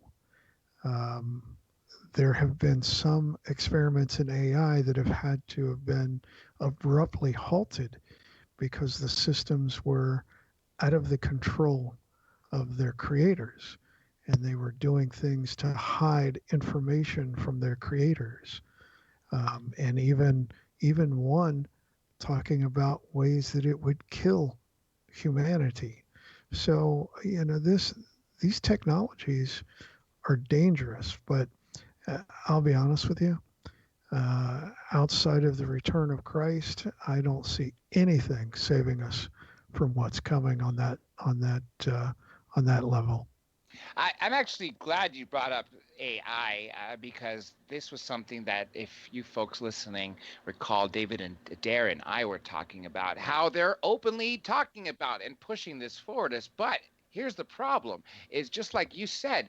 There have been some experiments in AI that have had to have been abruptly halted because the systems were out of the control of their creators, and they were doing things to hide information from their creators. And even one talking about ways that it would kill humanity. So, these technologies are dangerous, but I'll be honest with you, outside of the return of Christ, I don't see anything saving us from what's coming on that level. I'm actually glad you brought up AI because this was something that, if you folks listening recall, David and Darren and I were talking about how they're openly talking about and pushing this forward. But here's the problem: is just like you said,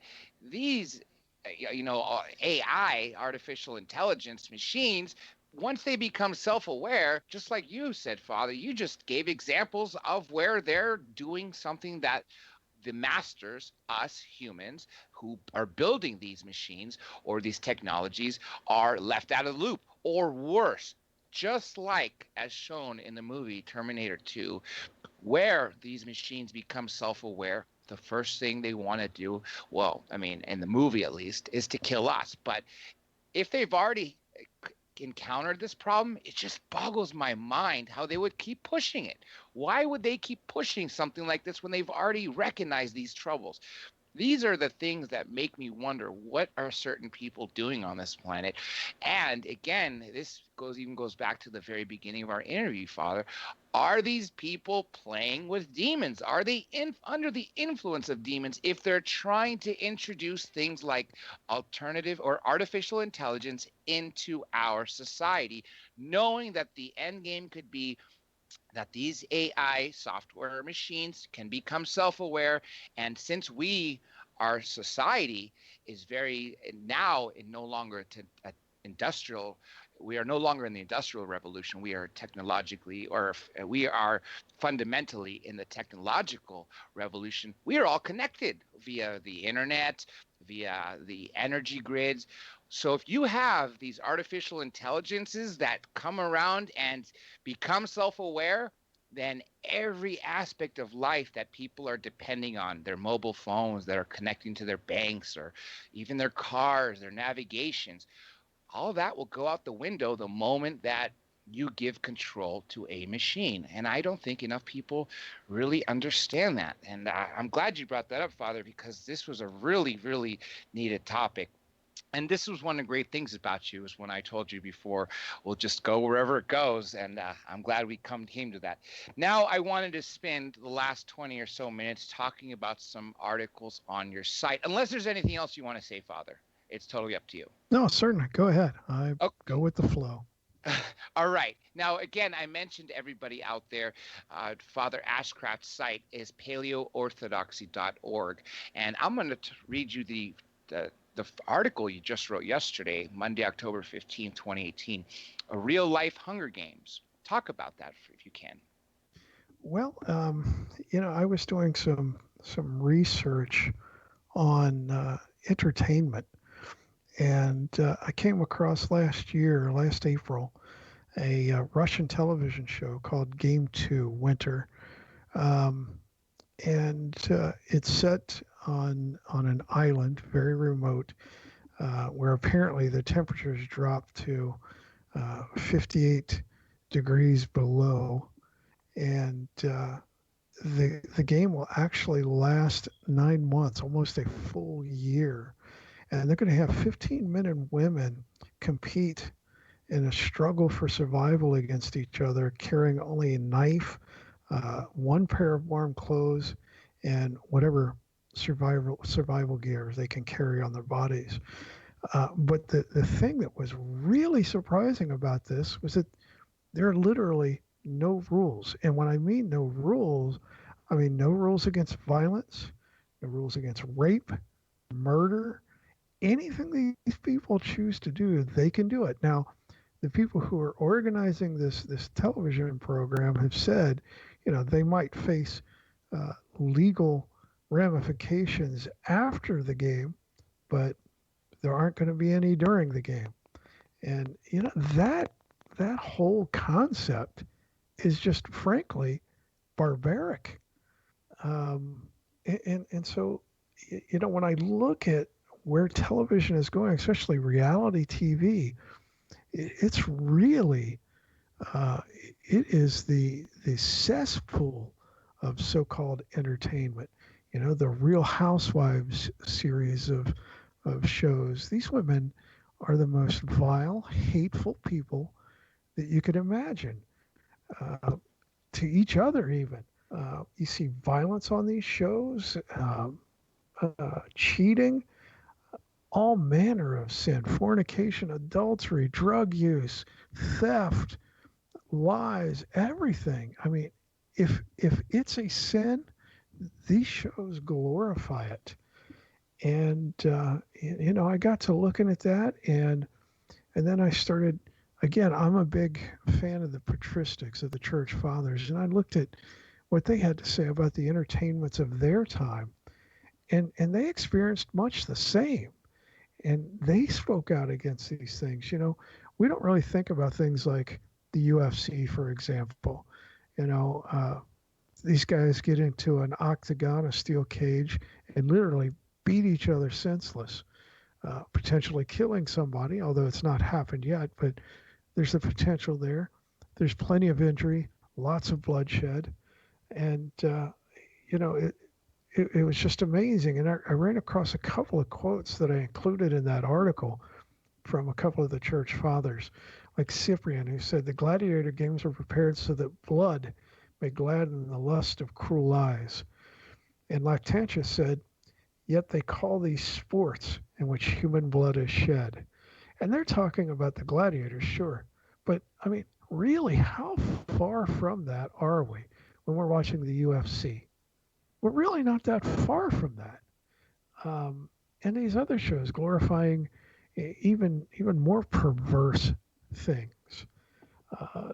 these AI, artificial intelligence machines, once they become self-aware, just like you said, Father, you just gave examples of where they're doing something that the masters, us humans who are building these machines or these technologies, are left out of the loop, or worse, just like as shown in the movie Terminator 2, where these machines become self-aware. The first thing they want to do, well, I mean, in the movie at least, is to kill us. But if they've already encountered this problem, it just boggles my mind how they would keep pushing it. Why would they keep pushing something like this when they've already recognized these troubles? These are the things that make me wonder, what are certain people doing on this planet? And again, this goes back to the very beginning of our interview, Father. Are these people playing with demons? Are they under the influence of demons if they're trying to introduce things like alternative or artificial intelligence into our society, knowing that the end game could be that these AI software machines can become self-aware, and since our society is very now no longer industrial, we are no longer in the industrial revolution. We are technologically, or we are fundamentally in the technological revolution. We are all connected via the internet, via the energy grids. So if you have these artificial intelligences that come around and become self-aware, then every aspect of life that people are depending on, their mobile phones that are connecting to their banks, or even their cars, their navigations, all that will go out the window the moment that you give control to a machine. And I don't think enough people really understand that. And I'm glad you brought that up, Father, because this was a really, really needed topic. And this was one of the great things about you, is when I told you before, we'll just go wherever it goes. And I'm glad we came to that. Now, I wanted to spend the last 20 or so minutes talking about some articles on your site, unless there's anything else you want to say, Father. It's totally up to you. No, certainly. Go ahead. Go with the flow. All right. Now, again, I mentioned everybody out there, Father Ashcraft's site is paleoorthodoxy.org. And I'm going to read you the article you just wrote yesterday, Monday, October 15, 2018, a real life Hunger Games. Talk about that if you can. Well, I was doing some research on entertainment, and I came across last April, a Russian television show called Game 2 Winter, and it's set on an island, very remote, where apparently the temperatures drop to 58 degrees below, and the game will actually last 9 months, almost a full year. And they're going to have 15 men and women compete in a struggle for survival against each other, carrying only a knife, one pair of warm clothes, and whatever survival gear they can carry on their bodies. But the thing that was really surprising about this was that there are literally no rules. And when I mean no rules, I mean no rules against violence, no rules against rape, murder, anything these people choose to do, they can do it. Now, the people who are organizing this television program have said, they might face legal ramifications after the game, but there aren't going to be any during the game. And that whole concept is just frankly barbaric. And so when I look at where television is going, especially reality TV, it's really it is the cesspool of so-called entertainment. The Real Housewives series of shows. These women are the most vile, hateful people that you could imagine, to each other even. You see violence on these shows, cheating, all manner of sin, fornication, adultery, drug use, theft, lies, everything. I mean, if it's a sin, these shows glorify it. And, I got to looking at that, and then I started, again, I'm a big fan of the patristics of the church fathers, and I looked at what they had to say about the entertainments of their time, and they experienced much the same. And they spoke out against these things. We don't really think about things like the UFC, for example. These guys get into an octagon, a steel cage, and literally beat each other senseless, potentially killing somebody, although it's not happened yet. But there's the potential there. There's plenty of injury, lots of bloodshed, and it was just amazing. And I ran across a couple of quotes that I included in that article from a couple of the church fathers, like Cyprian, who said the gladiator games were prepared so that blood may gladden the lust of cruel eyes. And Lactantius said, yet they call these sports in which human blood is shed. And they're talking about the gladiators, sure. But, I mean, really, how far from that are we when we're watching the UFC? We're really not that far from that. And these other shows glorifying even more perverse things.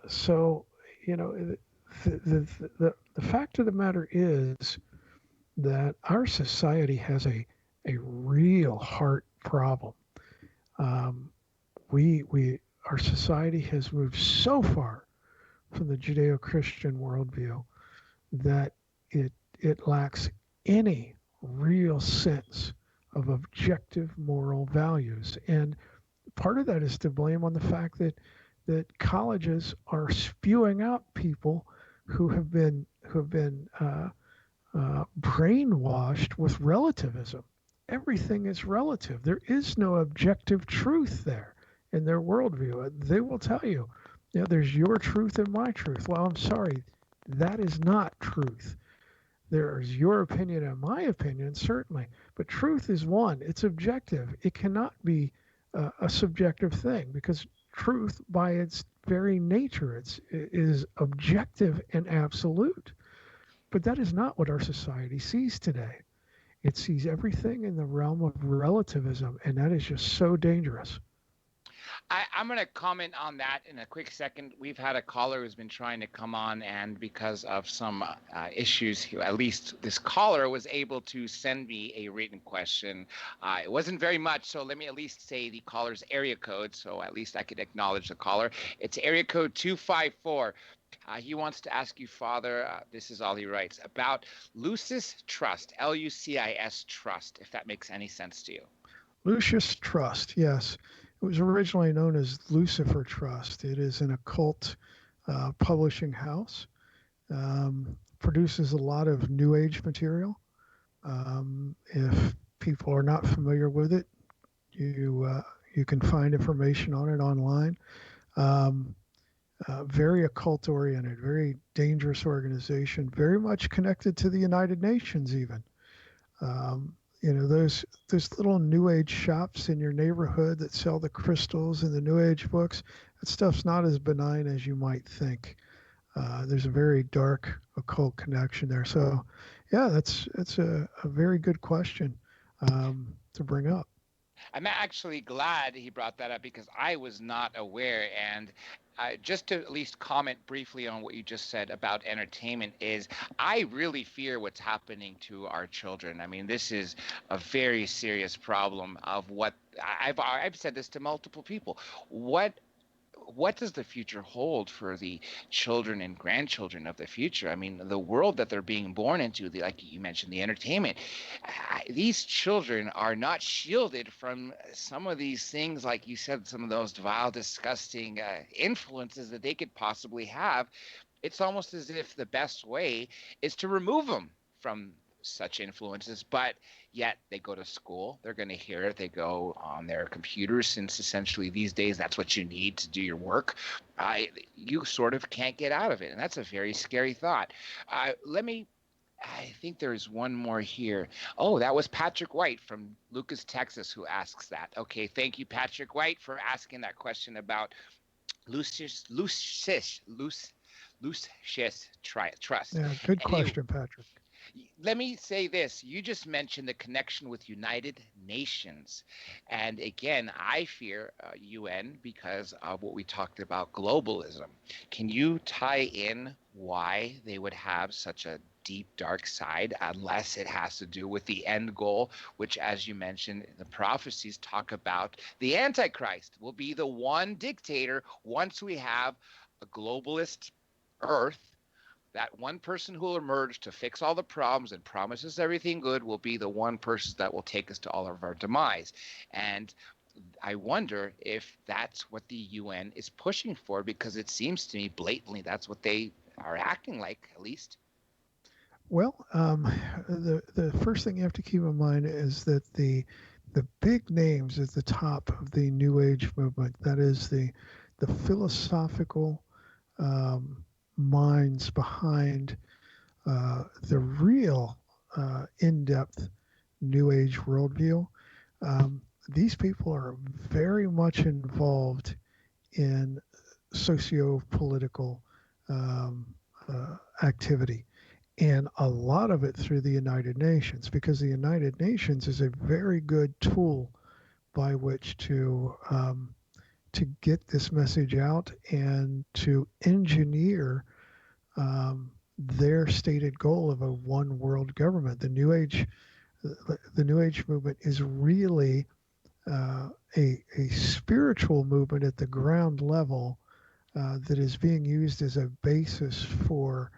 So, the fact of the matter is that our society has a real heart problem. Our society has moved so far from the Judeo-Christian worldview that it lacks any real sense of objective moral values. And part of that is to blame on the fact that colleges are spewing out people who have been brainwashed with relativism. Everything is relative. There is no objective truth there in their worldview. They will tell you, there's your truth and my truth. Well, I'm sorry, that is not truth. There is your opinion and my opinion, certainly, but truth is one. It's objective. It cannot be a subjective thing, because truth, by its very nature, is objective and absolute. But that is not what our society sees today. It sees everything in the realm of relativism, and that is just so dangerous. I'm going to comment on that in a quick second. We've had a caller who's been trying to come on, and because of some issues, at least this caller was able to send me a written question. It wasn't very much, so let me at least say the caller's area code, so at least I could acknowledge the caller. It's area code 254. He wants to ask you, Father, this is all he writes, about Lucis Trust, Lucis Trust, if that makes any sense to you. Lucis Trust, yes. It was originally known as Lucifer Trust. It is an occult publishing house. Produces a lot of New Age material. If people are not familiar with it, you can find information on it online. Very occult oriented, very dangerous organization, very much connected to the United Nations even. Those little New Age shops in your neighborhood that sell the crystals and the New Age books, that stuff's not as benign as you might think. There's a very dark occult connection there. So, yeah, that's a very good question to bring up. I'm actually glad he brought that up, because I was not aware. And just to at least comment briefly on what you just said about entertainment, is I really fear what's happening to our children. I mean, this is a very serious problem of what I've said this to multiple people. What does the future hold for the children and grandchildren of the future? I mean, the world that they're being born into, like you mentioned, the entertainment, these children are not shielded from some of these things, like you said, some of those vile, disgusting influences that they could possibly have. It's almost as if the best way is to remove them from such influences, but yet they go to school, they're going to hear it, they go on their computers, since essentially these days that's what you need to do your work. You sort of can't get out of it, and that's a very scary thought. I think there's one more here. Oh, that was Patrick White from Lucas, Texas, who asks that. Okay, thank you, Patrick White, for asking that question about Lucis Trust. Yeah, good question, Patrick. Let me say this. You just mentioned the connection with United Nations. And again, I fear UN because of what we talked about, globalism. Can you tie in why they would have such a deep, dark side, unless it has to do with the end goal, which, as you mentioned, the prophecies talk about the Antichrist will be the one dictator once we have a globalist Earth. That one person who will emerge to fix all the problems and promises everything good will be the one person that will take us to all of our demise. And I wonder if that's what the UN is pushing for, because it seems to me blatantly that's what they are acting like, at least. Well, the first thing you have to keep in mind is that the big names at the top of the New Age movement, that is the philosophical minds behind the real in-depth New Age worldview. These people are very much involved in socio-political activity, and a lot of it through the United Nations, because the United Nations is a very good tool by which to get this message out and to engineer their stated goal of a one world government. The New Age movement is really a spiritual movement at the ground level that is being used as a basis for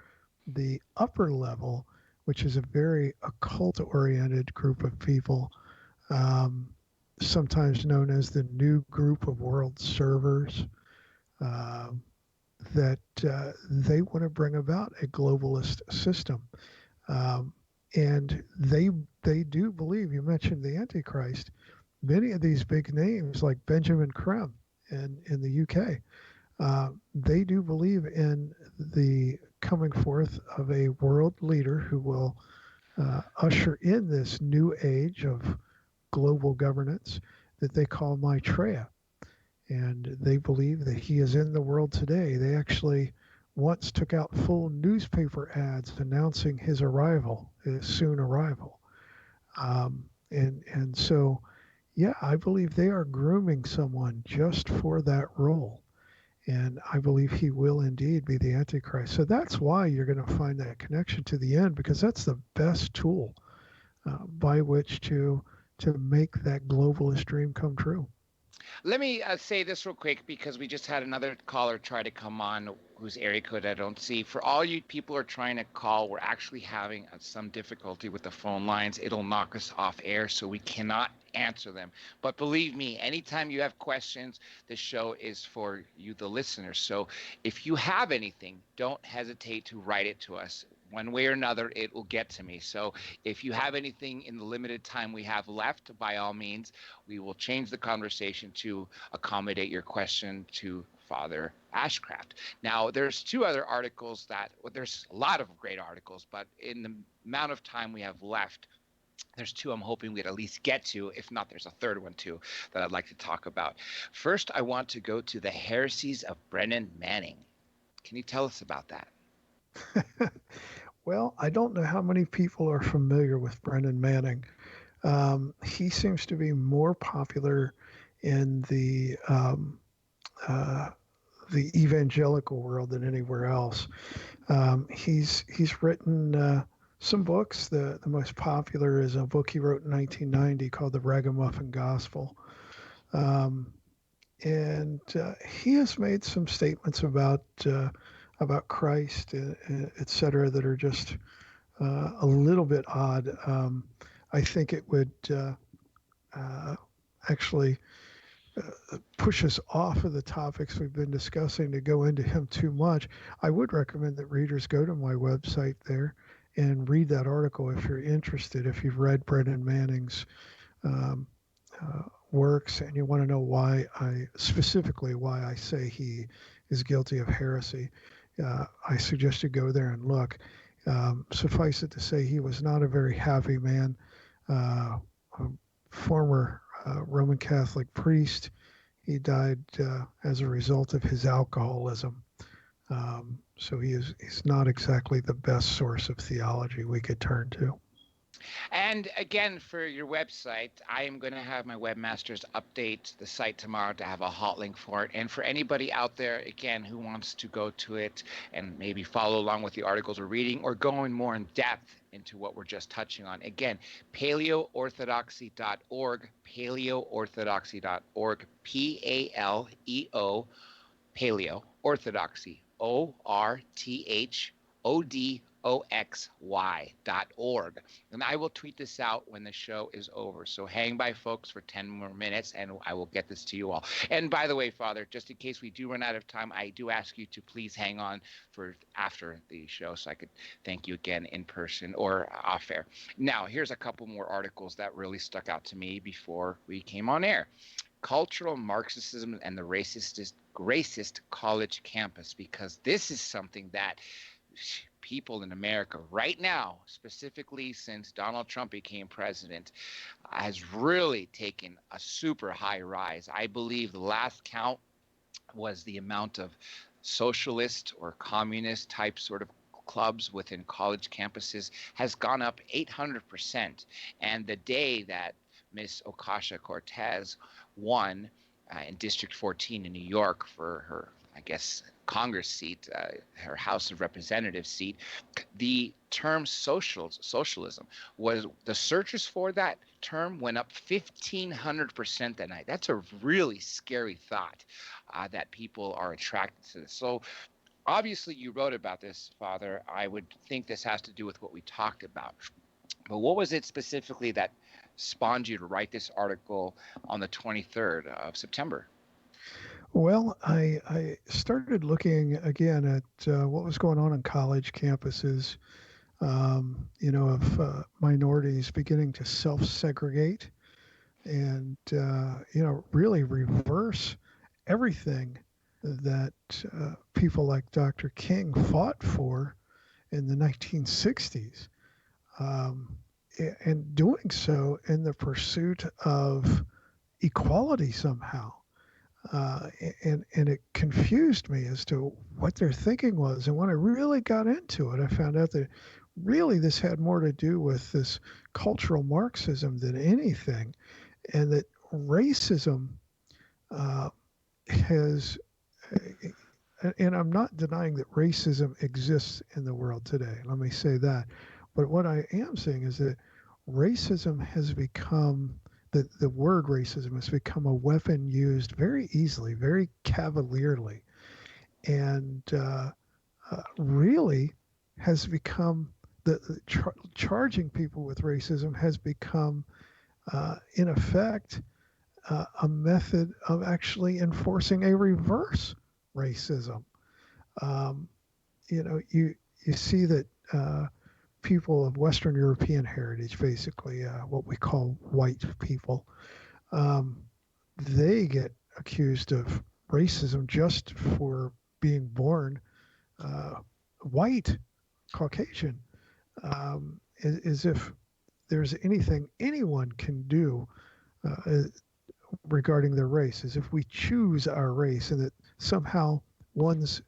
the upper level, which is a very occult-oriented group of people, sometimes known as the New Group of World Servers, that they want to bring about a globalist system. And they do believe, you mentioned the Antichrist, many of these big names like Benjamin Crumb in the UK, they do believe in the coming forth of a world leader who will usher in this new age of global governance that they call Maitreya. And they believe that he is in the world today. They actually once took out full newspaper ads announcing his arrival, his soon arrival. And so, yeah, I believe they are grooming someone just for that role. And I believe he will indeed be the Antichrist. So that's why you're going to find that connection to the end, because that's the best tool by which to make that globalist dream come true. Let me say this real quick, because we just had another caller try to come on whose area code I don't see. For all you people who are trying to call, we're actually having some difficulty with the phone lines. It'll knock us off air, so we cannot answer them. But believe me, anytime you have questions, the show is for you, the listeners. So if you have anything, don't hesitate to write it to us. One way or another, it will get to me. So if you have anything in the limited time we have left, by all means, we will change the conversation to accommodate your question to Father Ashcraft. Now, there's two other articles there's a lot of great articles, but in the amount of time we have left, there's two I'm hoping we'd at least get to. If not, there's a third one too that I'd like to talk about. First, I want to go to the heresies of Brennan Manning. Can you tell us about that? Well, I don't know how many people are familiar with Brennan Manning. He seems to be more popular in the evangelical world than anywhere else. He's written some books. The most popular is a book he wrote in 1990 called The Ragamuffin Gospel. And he has made some statements about Christ, et cetera, that are just a little bit odd. I think it would actually push us off of the topics we've been discussing to go into him too much. I would recommend that readers go to my website there and read that article if you're interested, if you've read Brennan Manning's works and you want to know why I say he is guilty of heresy. I suggest you go there and look. Suffice it to say, he was not a very happy man, a former Roman Catholic priest. He died as a result of his alcoholism. So he's not exactly the best source of theology we could turn to. And again, for your website, I am going to have my webmasters update the site tomorrow to have a hot link for it. And for anybody out there, again, who wants to go to it and maybe follow along with the articles we're reading or going more in depth into what we're just touching on, again, paleoorthodoxy.org, paleoorthodoxy.org, PALEO, paleo, orthodoxy, ORTHODOXY. oxy.org. And I will tweet this out when the show is over. So hang by, folks, for 10 more minutes, and I will get this to you all. And by the way, Father, just in case we do run out of time, I do ask you to please hang on for after the show so I could thank you again in person or off air. Now, here's a couple more articles that really stuck out to me before we came on air. Cultural Marxism and the racist college campus, because this is something that people in America right now, specifically since Donald Trump became president, has really taken a super high rise. I believe the last count was the amount of socialist or communist type sort of clubs within college campuses has gone up 800%. And the day that Miss Ocasio-Cortez won in District 14 in New York for her, I guess, Congress seat, her House of Representatives seat, the term socialism was, the searches for that term went up 1,500% that night. That's a really scary thought that people are attracted to this. So obviously you wrote about this, Father. I would think this has to do with what we talked about. But what was it specifically that spawned you to write this article on the 23rd of September? Well, I started looking again at what was going on college campuses, of minorities beginning to self-segregate and, really reverse everything that people like Dr. King fought for in the 1960s. And doing so in the pursuit of equality somehow. And it confused me as to what their thinking was. And when I really got into it, I found out that really this had more to do with this cultural Marxism than anything, and that racism has, and I'm not denying that racism exists in the world today, let me say that. But what I am saying is that racism has become, the word racism has become a weapon used very easily, very cavalierly, and really has become, charging people with racism has become, in effect, a method of actually enforcing a reverse racism. You see that people of Western European heritage, basically what we call white people, they get accused of racism just for being born white, Caucasian, as if there's anything anyone can do regarding their race, as if we choose our race, and that somehow one's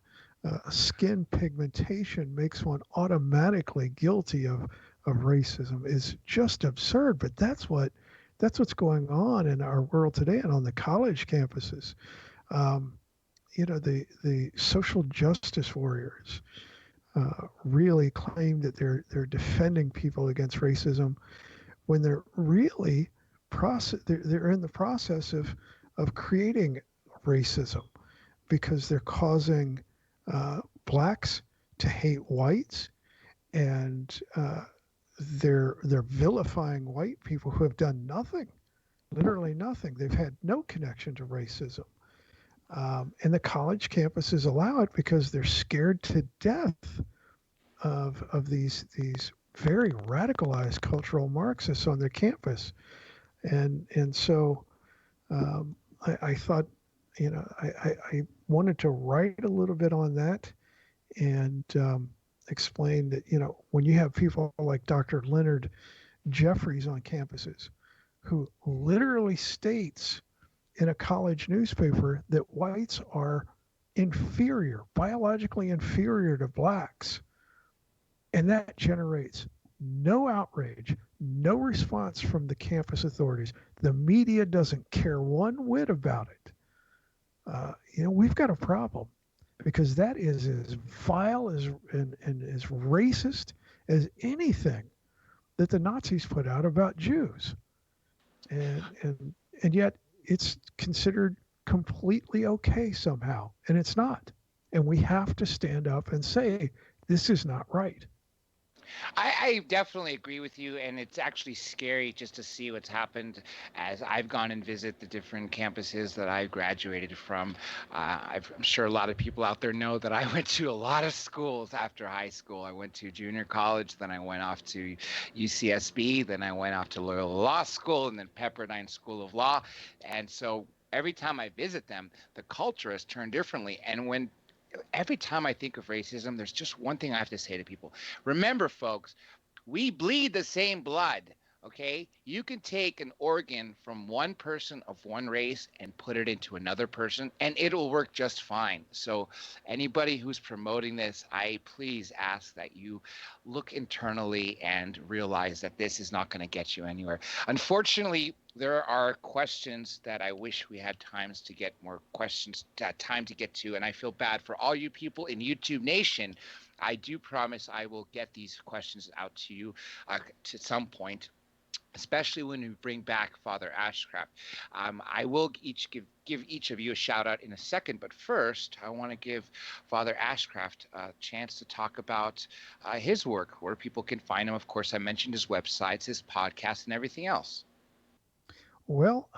skin pigmentation makes one automatically guilty of racism is just absurd. But that's what's going on in our world today and on the college campuses. The social justice warriors really claim that they're defending people against racism when they're really they're in the process of creating racism, because they're causing blacks to hate whites, and they're vilifying white people who have done nothing, literally nothing. They've had no connection to racism. And the college campuses allow it because they're scared to death of these very radicalized cultural Marxists on their campus. And so I thought, I wanted to write a little bit on that and explain that, when you have people like Dr. Leonard Jeffries on campuses who literally states in a college newspaper that whites are inferior, biologically inferior to blacks, and that generates no outrage, no response from the campus authorities. The media doesn't care one whit about it. We've got a problem, because that is as vile and as racist as anything that the Nazis put out about Jews. And yet it's considered completely okay somehow, and it's not. And we have to stand up and say, this is not right. I definitely agree with you, and it's actually scary just to see what's happened as I've gone and visit the different campuses that I graduated from. I'm sure a lot of people out there know that I went to a lot of schools after high school. I went to junior college, then I went off to UCSB, then I went off to Loyola Law School, and then Pepperdine School of Law. And so every time I visit them, the culture has turned differently. And every time I think of racism, there's just one thing I have to say to people. Remember, folks, we bleed the same blood. Okay, you can take an organ from one person of one race and put it into another person, and it'll work just fine. So anybody who's promoting this, I please ask that you look internally and realize that this is not going to get you anywhere. Unfortunately, there are questions that I wish we had time to get to, and I feel bad for all you people in YouTube Nation. I do promise I will get these questions out to you to some point, especially when we bring back Father Ashcraft. I will give each of you a shout out in a second, but first I want to give Father Ashcraft a chance to talk about his work, where people can find him. Of course, I mentioned his websites, his podcast, and everything else. Well,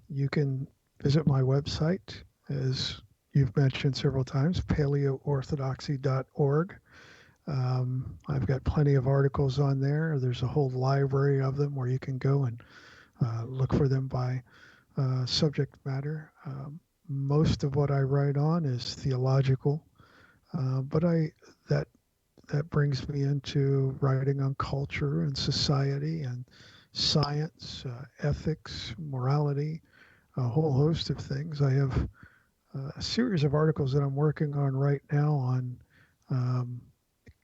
you can visit my website, as you've mentioned several times, paleoorthodoxy.org. I've got plenty of articles on there. There's a whole library of them where you can go and look for them by subject matter. Most of what I write on is theological, but that brings me into writing on culture and society and science, ethics, morality, a whole host of things. I have a series of articles that I'm working on right now on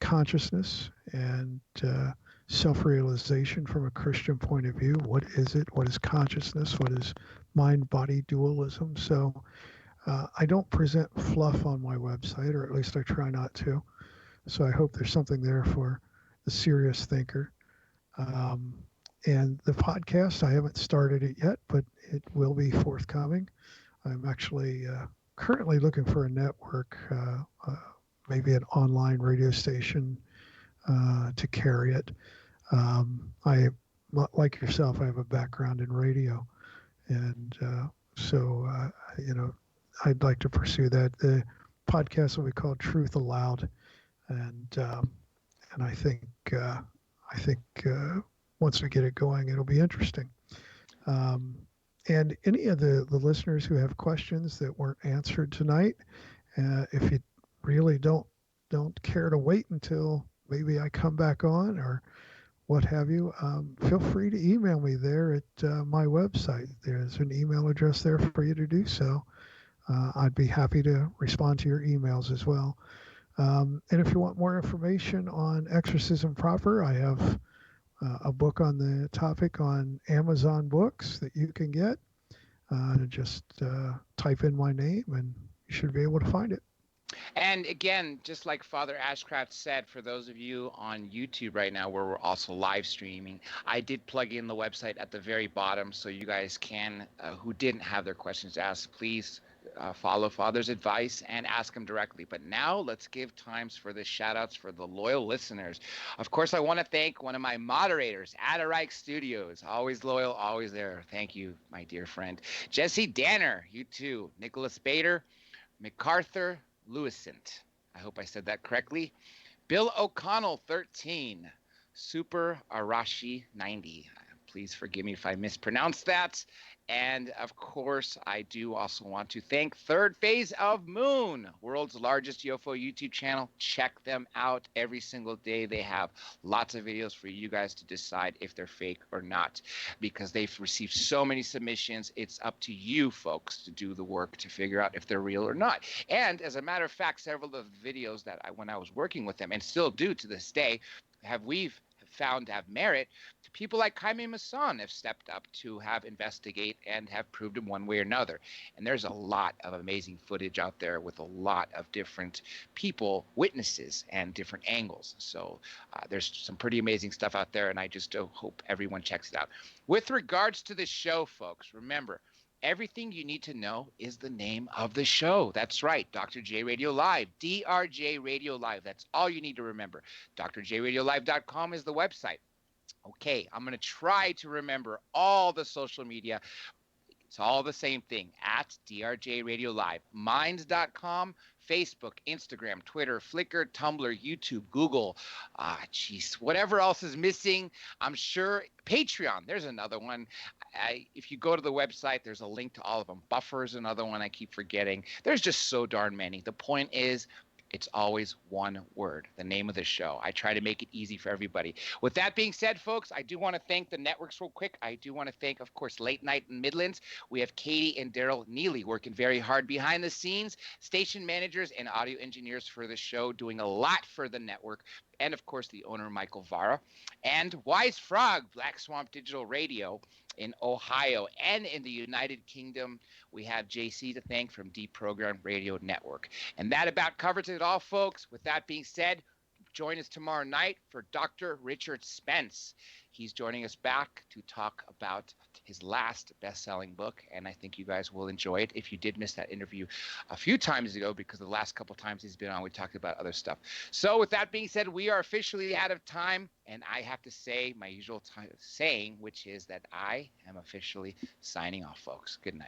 consciousness and self-realization from a Christian point of view. What is it? What is consciousness? What is mind-body dualism? So I don't present fluff on my website, or at least I try not to. So I hope there's something there for the serious thinker. And the podcast, I haven't started it yet, but it will be forthcoming. I'm actually currently looking for a network, maybe an online radio station to carry it. I, like yourself, I have a background in radio, and so I'd like to pursue that. The podcast will be called Truth Aloud, and I think once we get it going, it'll be interesting. And any of the listeners who have questions that weren't answered tonight, if you really don't care to wait until maybe I come back on or what have you, feel free to email me there at my website. There's an email address there for you to do so. I'd be happy to respond to your emails as well. And if you want more information on exorcism proper, I have a book on the topic on Amazon Books that you can get. Just type in my name and you should be able to find it. And again, just like Father Ashcraft said, for those of you on YouTube right now where we're also live streaming, I did plug in the website at the very bottom so you guys can, who didn't have their questions asked, please follow Father's advice and ask him directly. But now let's give times for the shout outs for the loyal listeners. Of course, I want to thank one of my moderators, Adderike Studios. Always loyal, always there. Thank you, my dear friend. Jesse Danner, you too. Nicholas Bader, MacArthur Lewisant. I hope I said that correctly. Bill O'Connell, 13. Super Arashi, 90. Please forgive me if I mispronounced that. And of course, I do also want to thank Third Phase of Moon, world's largest UFO YouTube channel. Check them out every single day. They have lots of videos for you guys to decide if they're fake or not, because they've received so many submissions. It's up to you folks to do the work to figure out if they're real or not. And as a matter of fact, several of the videos that when I was working with them, and still do to this day, we've found to have merit. People like Jaime Maussan have stepped up to have investigate and have proved them one way or another. And there's a lot of amazing footage out there with a lot of different people, witnesses, and different angles. So there's some pretty amazing stuff out there, and I just hope everyone checks it out. With regards to the show, folks, remember, Everything you need to know is the name of the show. That's right, Dr. J Radio Live, DRJ Radio Live. That's all you need to remember. drjradiolive.com is the website. Okay, I'm going to try to remember all the social media. It's all the same thing, at DRJ Radio Live. Minds.com, Facebook, Instagram, Twitter, Flickr, Tumblr, YouTube, Google, whatever else is missing. I'm sure Patreon, there's another one. If you go to the website, there's a link to all of them. Buffer is another one I keep forgetting. There's just so darn many. The point is, it's always one word, the name of the show. I try to make it easy for everybody. With that being said, folks, I do want to thank the networks real quick. I do want to thank, of course, Late Night in Midlands. We have Katie and Daryl Neely working very hard behind the scenes, station managers and audio engineers for the show, doing a lot for the network. And, of course, the owner, Michael Vara. And Wise Frog, Black Swamp Digital Radio in Ohio and in the United Kingdom. We have JC to thank from Deprogram Radio Network. And that about covers it all, folks. With that being said, join us tomorrow night for Dr. Richard Spence. He's joining us back to talk about his last best-selling book, and I think you guys will enjoy it. If you did miss that interview a few times ago, because the last couple times he's been on, we talked about other stuff. So with that being said, we are officially out of time, and I have to say my usual saying, which is that I am officially signing off, folks. Good night.